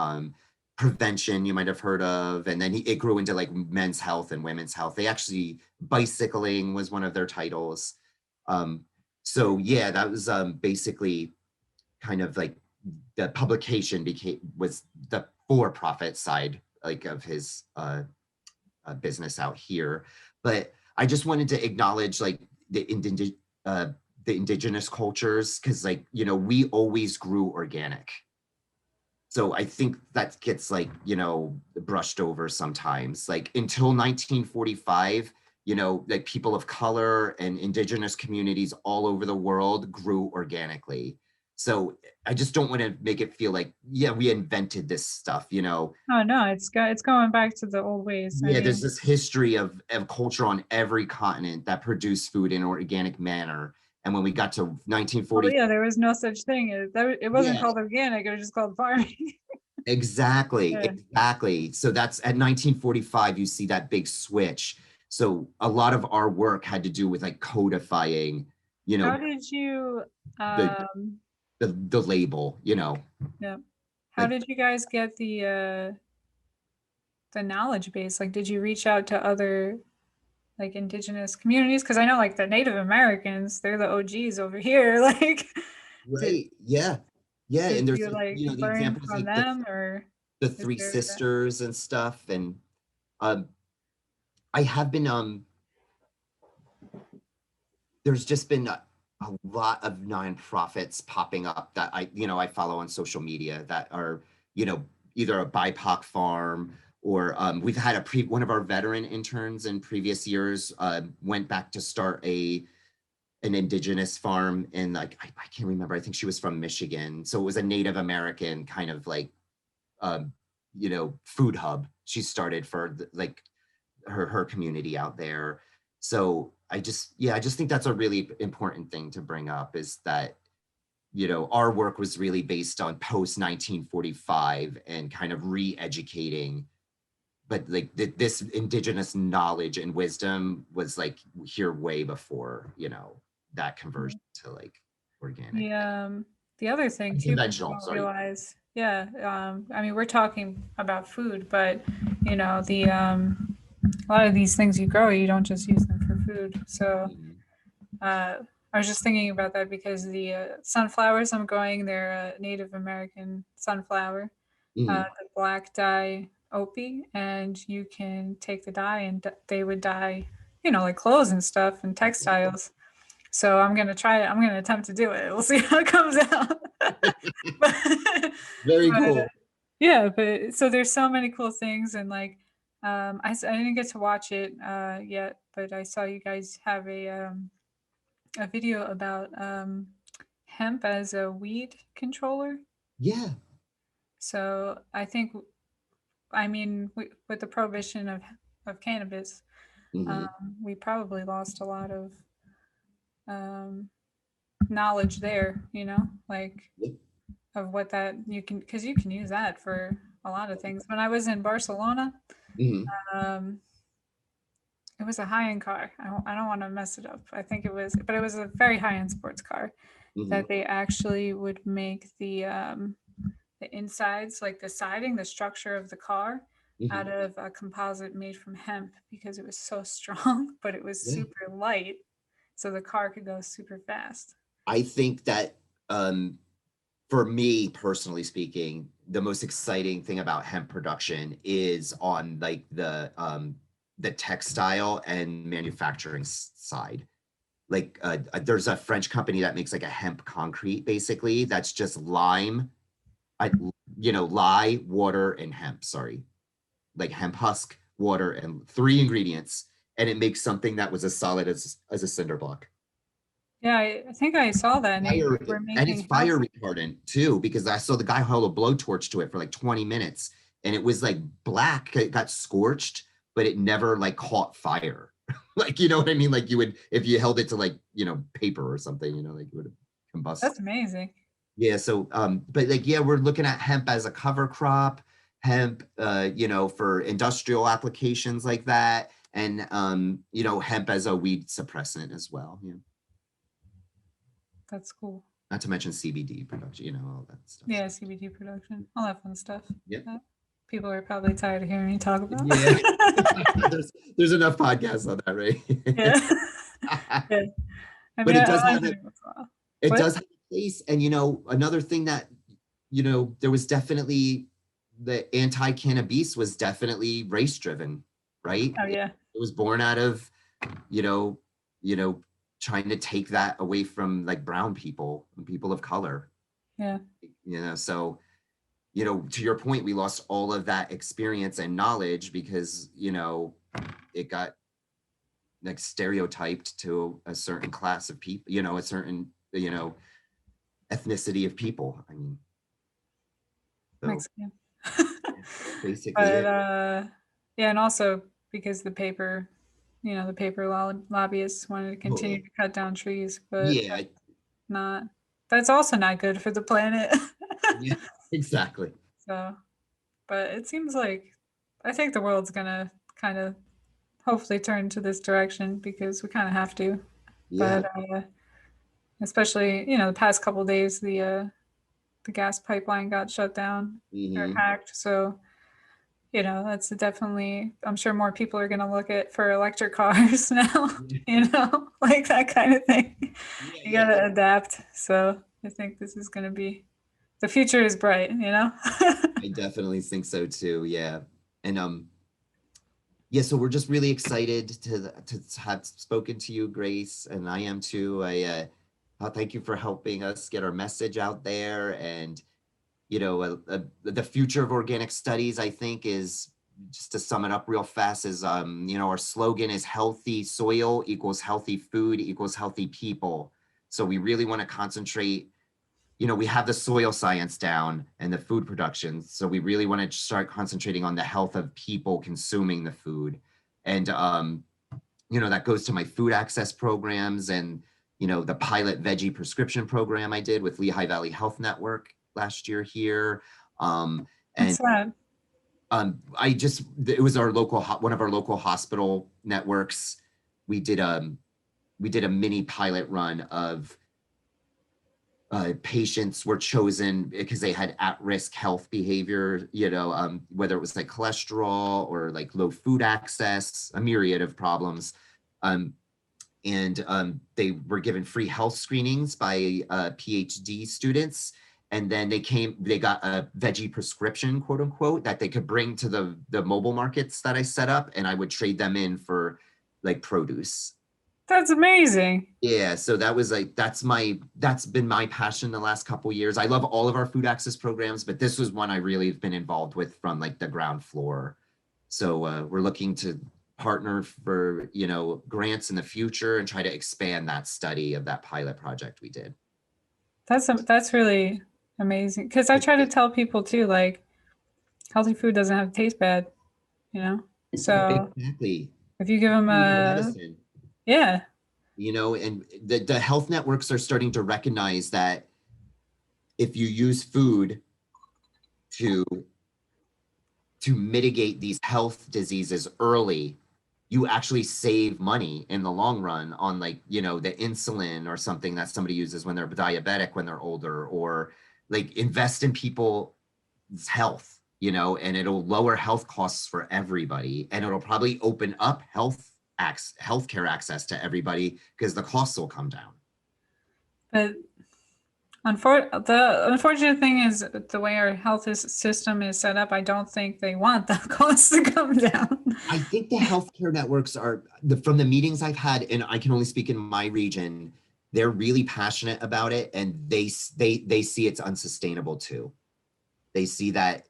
prevention, you might have heard of. And then it grew into like men's health and women's health. They actually, bicycling was one of their titles. Um, so yeah, that was basically kind of like the publication was the for-profit side like of his business out here. But I just wanted to acknowledge like uh, the indigenous cultures, because like, you know, we always grew organic. So I think that gets like, you know, brushed over sometimes. Like until 1945, you know, like people of color and indigenous communities all over the world grew organically. So I just don't want to make it feel like, yeah, we invented this stuff, you know. Oh no, it's going back to the old ways. I Yeah, there's mean, this history of culture on every continent that produced food in an organic manner. And when we got to well, 1940, yeah, there was no such thing. It wasn't yeah, called organic. It was just called farming. exactly, Yeah. exactly. So that's at 1945, you see that big switch. So a lot of our work had to do with like codifying, you How know, did you the um the label, you know, yeah. How like did you guys get the knowledge base? Like did you reach out to other like indigenous communities? Because I know like the Native Americans, they're the OGs over here. Like did right, yeah, yeah. did And there's you like, like you know, the learn examples from like them or the is three there sisters and stuff. And um I have been there's just been a lot of nonprofits popping up that you know, I follow on social media that are, you know, either a BIPOC farm or we've had one of our veteran interns in previous years went back to start an indigenous farm in like, I can't remember. I think she was from Michigan. So it was a Native American kind of like, um, you know, food hub she started for like her community out there. So I just think that's a really important thing to bring up, is that, you know, our work was really based on post 1945 and kind of re-educating, but like this indigenous knowledge and wisdom was like here way before, you know, that conversion to like organic, the the other thing too people conventional, don't sorry. realize, yeah, I mean we're talking about food, but you know the a lot of these things you grow, you don't just use them for food. So Mhm. uh, I was just thinking about that because the sunflowers I'm growing, they're a Native American sunflower, Mhm. the black dye opie, and you can take the dye and they would dye, you know, like clothes and stuff and textiles. So I'm gonna try it. I'm gonna attempt to do it. We'll see how it comes out. but, Very but cool. yeah, but so there's so many cool things and like I didn't get to watch it yet, but I saw you guys have a video about hemp as a weed controller. Yeah. So I think I mean with the prohibition of cannabis, Hmm. we probably lost a lot of um, knowledge there. You know, like of what that you can because you can use that for a lot of things. When I was in Barcelona, Hmm. um, it was a high end car. I don't want to mess it up. I think it was, but it was a very high end sports car Hmm. that they actually would make the insides, like the siding, the structure of the car, Hmm. out of a composite made from hemp because it was so strong, but it was Yeah. super light, so the car could go super fast. I think that um, for me personally speaking, the most exciting thing about hemp production is on like the textile and manufacturing side. Like there's a French company that makes like a hemp concrete basically that's just lime, I, you know, lye, water, and hemp. Sorry, like hemp husk, water, and three ingredients, and it makes something that was as solid as a cinder block. Yeah, I think I saw that, and they Fire, were and it's making fire houses. retardant too, because I saw the guy hold a blowtorch to it for like 20 minutes and it was like black. It got scorched, but it never like caught fire. Like, you know what I mean? Like you would, if you held it to like, paper or something, like it would combust. That's amazing. Yeah. So, but like, yeah, we're looking at hemp as a cover crop, hemp, for industrial applications like that. And, hemp as a weed suppressant as well. Yeah. That's cool. Not to mention CBD production, all that stuff. Yeah, CBD production, all that fun stuff. Yeah. That people are probably tired of hearing me talk about. Yeah. there's enough podcasts on that, right? Yeah. Yeah. I But mean, it I does like have it. it What? does have a place. And another thing that, there was definitely the anti-cannabis was definitely race driven, right? Oh yeah. It was born out of, you know, you know, trying to take that away from like brown people and people of color. Yeah. So, to your point, we lost all of that experience and knowledge because, it got like stereotyped to a certain class of people, a certain, ethnicity of people. I mean, so Mexican. basically But it. yeah, and also because the paper lobbyists wanted to continue Totally. to cut down trees, but Yeah, not that's also not good for the planet. yeah, exactly. So, but it seems like I think the world's gonna kind of hopefully turn to this direction because we kind of have to. Yeah. But especially the past couple of days, the gas pipeline got shut down or Hmm. hacked. So that's definitely, I'm sure more people are going to look at for electric cars now, Yeah, like that kind of thing. yeah, You yeah. got to adapt. So I think this is going to be, the future is bright. I definitely think so too. Yeah. And yeah, so we're just really excited to have spoken to you, Grace, and I am too. Thank you for helping us get our message out there. And the future of organic studies, I think, is, just to sum it up real fast, is our slogan is healthy soil equals healthy food equals healthy people. So we really want to concentrate. We have the soil science down and the food production. So we really want to start concentrating on the health of people consuming the food. And, that goes to my food access programs and, the pilot veggie prescription program I did with Lehigh Valley Health Network last year here. And What's that? it was one of our local hospital networks. We did a mini pilot run of patients were chosen because they had at-risk health behavior, whether it was like cholesterol or like low food access, a myriad of problems. And they were given free health screenings by PhD students. And then they got a veggie prescription, quote unquote, that they could bring to the mobile markets that I set up, and I would trade them in for like produce. That's amazing. Yeah, so that's been my passion the last couple of years. I love all of our food access programs, but this was one I really have been involved with from like the ground floor. So we're looking to partner for grants in the future and try to expand that study of that pilot project we did. That's really amazing because I try to tell people too, like healthy food doesn't have to taste bad, you know. So Exactly. if you give them Food is medicine. yeah, And the health networks are starting to recognize that if you use food to mitigate these health diseases early, you actually save money in the long run on like, the insulin or something that somebody uses when they're diabetic, when they're older, or like invest in people's health, and it'll lower health costs for everybody. And it'll probably open up healthcare access to everybody because the costs will come down. but the unfortunate thing is the way our system is set up. I don't think they want the costs to come down. I think the healthcare networks are from the meetings I've had, and I can only speak in my region, they're really passionate about it, and they see it's unsustainable too. They see that.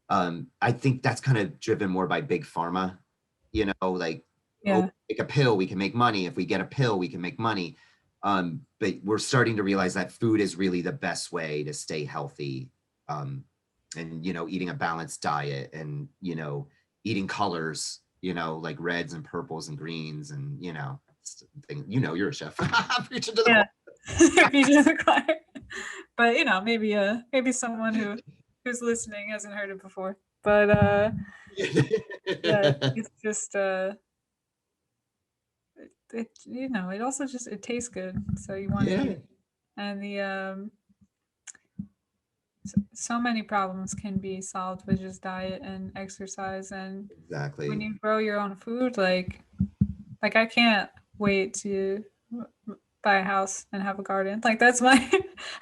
I think that's kind of driven more by big pharma, like, Yeah. make a pill, we can make money. If we get a pill, we can make money. But we're starting to realize that food is really the best way to stay healthy. And, eating a balanced diet and, eating colors, you know, like reds and purples and greens and, you know, you're a chef. Preaching to the Yeah. choir. Preaching to the choir. But you know, maybe someone who's listening hasn't heard it before. But yeah, it's just it you know, it also just it tastes good, so you want to eat Yeah, it. And the so many problems can be solved with just diet and exercise. And when exactly. you grow your own food, like I can't wait to buy a house and have a garden. Like that's my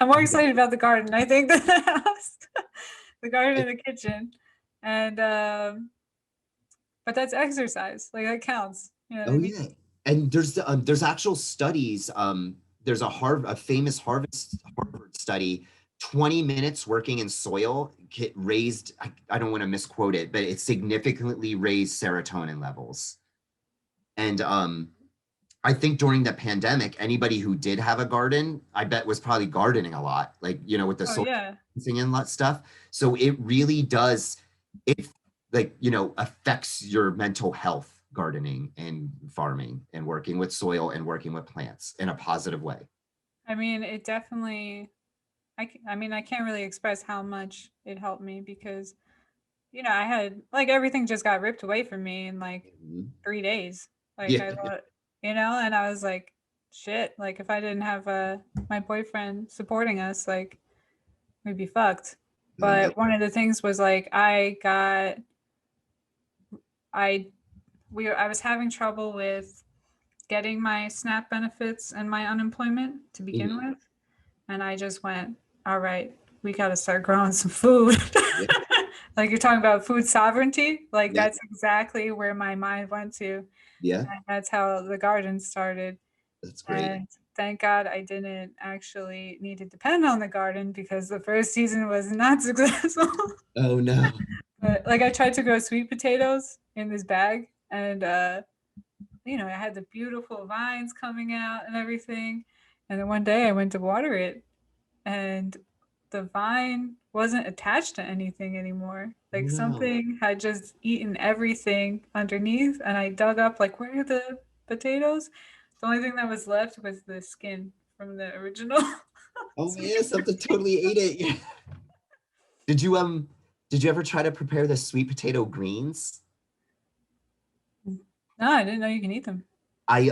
I'm more excited about the garden, I think, than the house. The garden and the kitchen. And but that's exercise. Like that counts. You know what Oh I mean? yeah, and there's actual studies. There's a famous Harvard study. 20 minutes working in soil raised. I don't want to misquote it, but it significantly raised serotonin levels. And I think during the pandemic, anybody who did have a garden, I bet was probably gardening a lot, like, you know, with the Oh social yeah. distancing and that stuff. So it really does, it like, you know, affects your mental health, gardening and farming and working with soil and working with plants in a positive way. I mean, it definitely I mean, I can't really express how much it helped me because you know, I had like everything just got ripped away from me in like Mhm. 3 days. Like Yeah. I thought, you know, and I was like, shit, like if I didn't have my boyfriend supporting us, like we'd be fucked. Oh, yeah. But one of the things was like I I was having trouble with getting my SNAP benefits and my unemployment to begin Mhm. with. And I just went, all right, we got to start growing some food. Yeah. Like you're talking about food sovereignty, like Yeah. that's exactly where my mind went to. Yeah. And that's how the garden started. That's great. And thank God I didn't actually need to depend on the garden because the first season was not successful. Oh no. But like I tried to grow sweet potatoes in this bag and you know, I had the beautiful vines coming out and everything. And then one day I went to water it and the vine wasn't attached to anything anymore. Oh Like no. something had just eaten everything underneath. And I dug up, like, where are the potatoes? The only thing that was left was the skin from the original. Oh yeah, something totally ate it. Yeah. Did you did you ever try to prepare the sweet potato greens? No, I didn't know you can eat them. I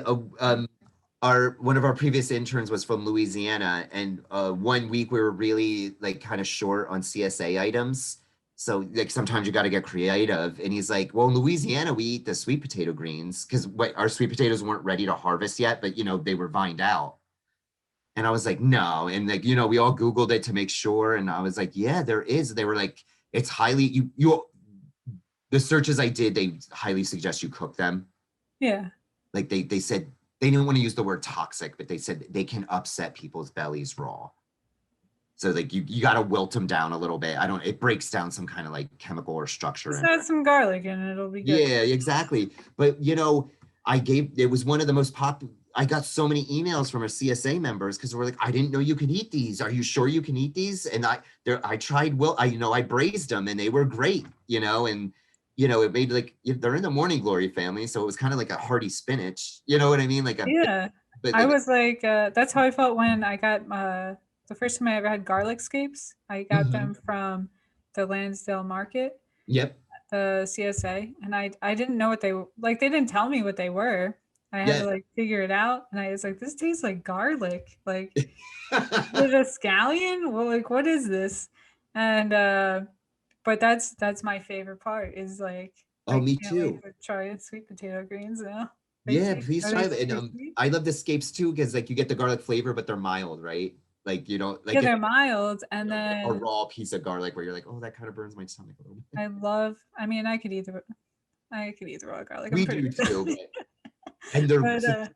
our one of our previous interns was from Louisiana, and one week we were really like kind of short on CSA items. So like sometimes you got to get creative. And he's like, "Well, in Louisiana we eat the sweet potato greens because our sweet potatoes weren't ready to harvest yet, but you know they were vined out." And I was like, "No," and like you know we all Googled it to make sure, and I was like, "Yeah, there is." They were like, "It's highly you." The searches I did, they highly suggest you cook them. Yeah. Like they said they didn't want to use the word toxic, but they said they can upset people's bellies raw. So like you got to wilt them down a little bit. I don't. It breaks down some kind of like chemical or structure Just in. add some garlic in it. It'll be good. Yeah, exactly. But you know, it was one of the most popular. I got so many emails from our CSA members because we're like, I didn't know you could eat these. Are you sure you can eat these? And I tried. Well, I braised them and they were great. You know, and you know it made like they're in the morning glory family, so it was kind of like a hearty spinach. You know what I mean? Like a Yeah. but I like was like, that's how I felt when I got the first time I ever had garlic scapes. I got mhm. them from the Lansdale Market, Yep. the CSA, and I didn't know what they were like. They didn't tell me what they were. I had to Yeah. like figure it out, and I was like, this tastes like garlic. Like, is it a scallion? Well, like, what is this? And but that's my favorite part is like Oh, I me can't wait too. to try sweet potato greens now. Yeah, please Are try they it. And super sweet? I love the scapes too because like you get the garlic flavor, but they're mild, right? Like you don't Yeah, like they're mild, you and don't get a then raw piece of garlic where you're like, oh, that kind of burns my stomach a little bit. I love. I mean, I could eat the raw garlic. I'm We pretty do good. too, and they're But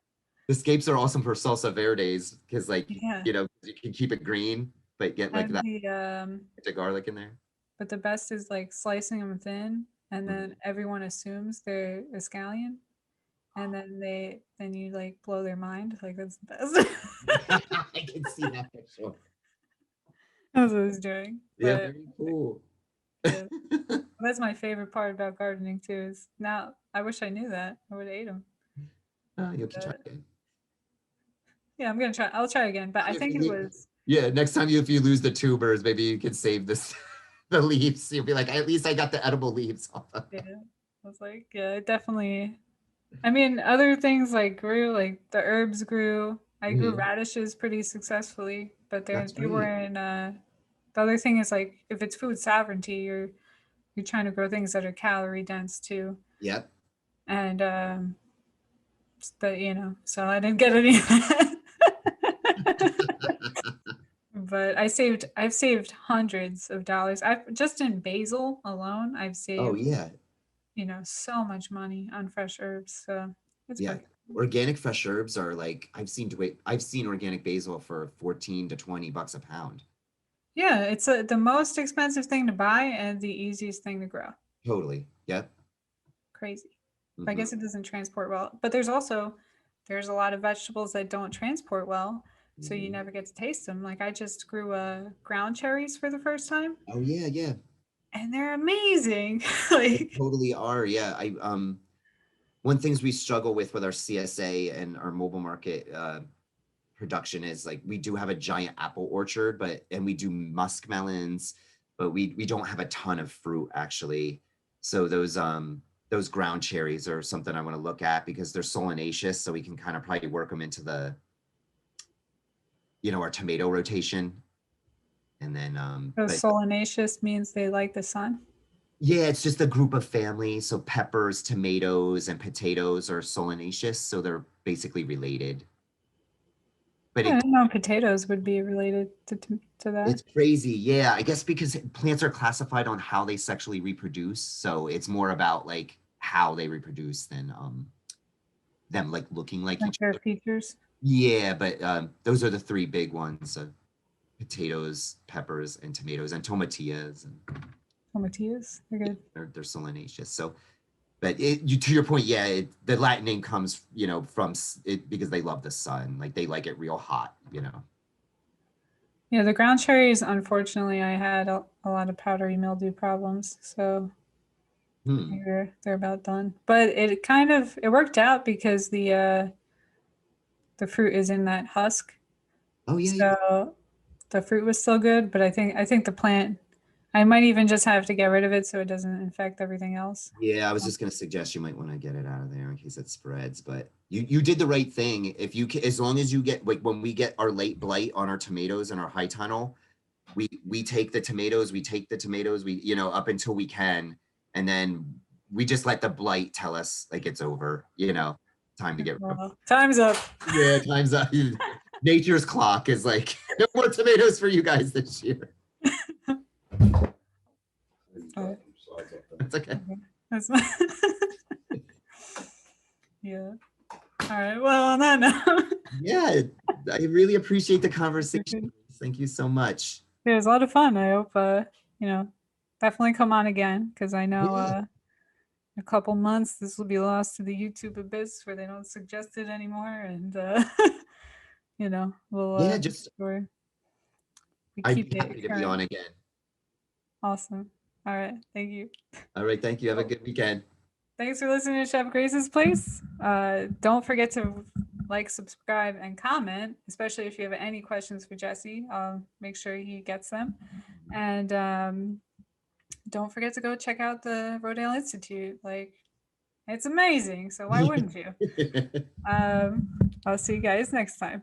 the scapes are awesome for salsa verdes because like yeah, you know you can keep it green, but get like and that the garlic in there. but the best is like slicing them thin, and then Mhm. everyone assumes they're a scallion, and then you like blow their mind. Like that's the best. I can see that for sure. That's what I was doing, Yeah, but very cool. Yeah. That's my favorite part about gardening too. Is now I wish I knew that. I would have ate them. You can try again. Yeah, I'm gonna try. I'll try again. But I think it was. Yeah, next time if you lose the tubers, maybe you can save this the leaves. You'll be like, at least I got the edible leaves off of it. Yeah, I was like, yeah, it definitely. I mean, other things like grew, like the herbs grew. I grew Mhm. radishes pretty successfully, but That's they were right. in. The other thing is like if it's food sovereignty, you're trying to grow things that are calorie dense too, Yep. and but so I didn't get any of that. But I've saved hundreds of dollars. I've just in basil alone, I've Oh saved, yeah. so much money on fresh herbs. So it's Yeah. worth it. Organic fresh herbs are like I've seen organic basil for 14 to 20 bucks a pound. Yeah, it's the most expensive thing to buy and the easiest thing to grow. Totally. Yep. Crazy. I Hmm. guess it doesn't transport well. But there's a lot of vegetables that don't transport well, so you Hmm. never get to taste them. Like I just grew ground cherries for the first time, Oh yeah, yeah. and they're amazing. They Like totally are. Yeah. One things we struggle with our CSA and our mobile market production is like we do have a giant apple orchard, and we do muskmelons, but we don't have a ton of fruit actually. So those ground cherries are something I want to look at because they're solanaceous, so we can kind of probably work them into our tomato rotation. And then so but solanaceous means they like the sun. yeah, it's just a group of families. So peppers, tomatoes, and potatoes are solanaceous, so they're basically related. But I didn't know potatoes would be related to that. it's crazy. Yeah, I guess because plants are classified on how they sexually reproduce, so it's more about like how they reproduce than them like looking like Like each their other. features. Yeah, but those are the three big ones: potatoes, peppers, and tomatoes, and tomatillas, and Tomatillas. They're good. they're solanaceous. So, but to your point, yeah, the Latin name comes, from it because they love the sun, like they like it real hot. Yeah, the ground cherries, unfortunately, I had a lot of powdery mildew problems, so Hmm. they're about done. But it worked out because the fruit is in that husk, Oh yeah, yeah. so the fruit was still good. But I think the plant, I might even just have to get rid of it so it doesn't infect everything else. Yeah, I was just gonna suggest you might want to get it out of there in case it spreads. But you did the right thing. If you as long as you get like when we get our late blight on our tomatoes and our high tunnel, we take the tomatoes, we up until we can, and then we just let the blight tell us like it's over. Time to get rid of. Well, time's up. Yeah, time's up. Nature's clock is like no more tomatoes for you guys this year. Oh, It's okay. okay. That's yeah. All right. Well, on that note, Yeah, I really appreciate the conversation. Thank you so much. it was a lot of fun. I hope you know, definitely come on again because I know Yeah. a couple months this will be lost to the YouTube abyss where they don't suggest it anymore, and we'll Yeah, make just sure we I'd keep be it happy to be on current. again. Awesome. All right. Thank you. All right, thank you. Have a Oh, good weekend. thanks for listening to Chef Grace's Place. Don't forget to like, subscribe, and comment, especially if you have any questions for Jesse. I'll make sure he gets them. And don't forget to go check out the Rodale Institute. Like, it's amazing. So why wouldn't you? I'll see you guys next time.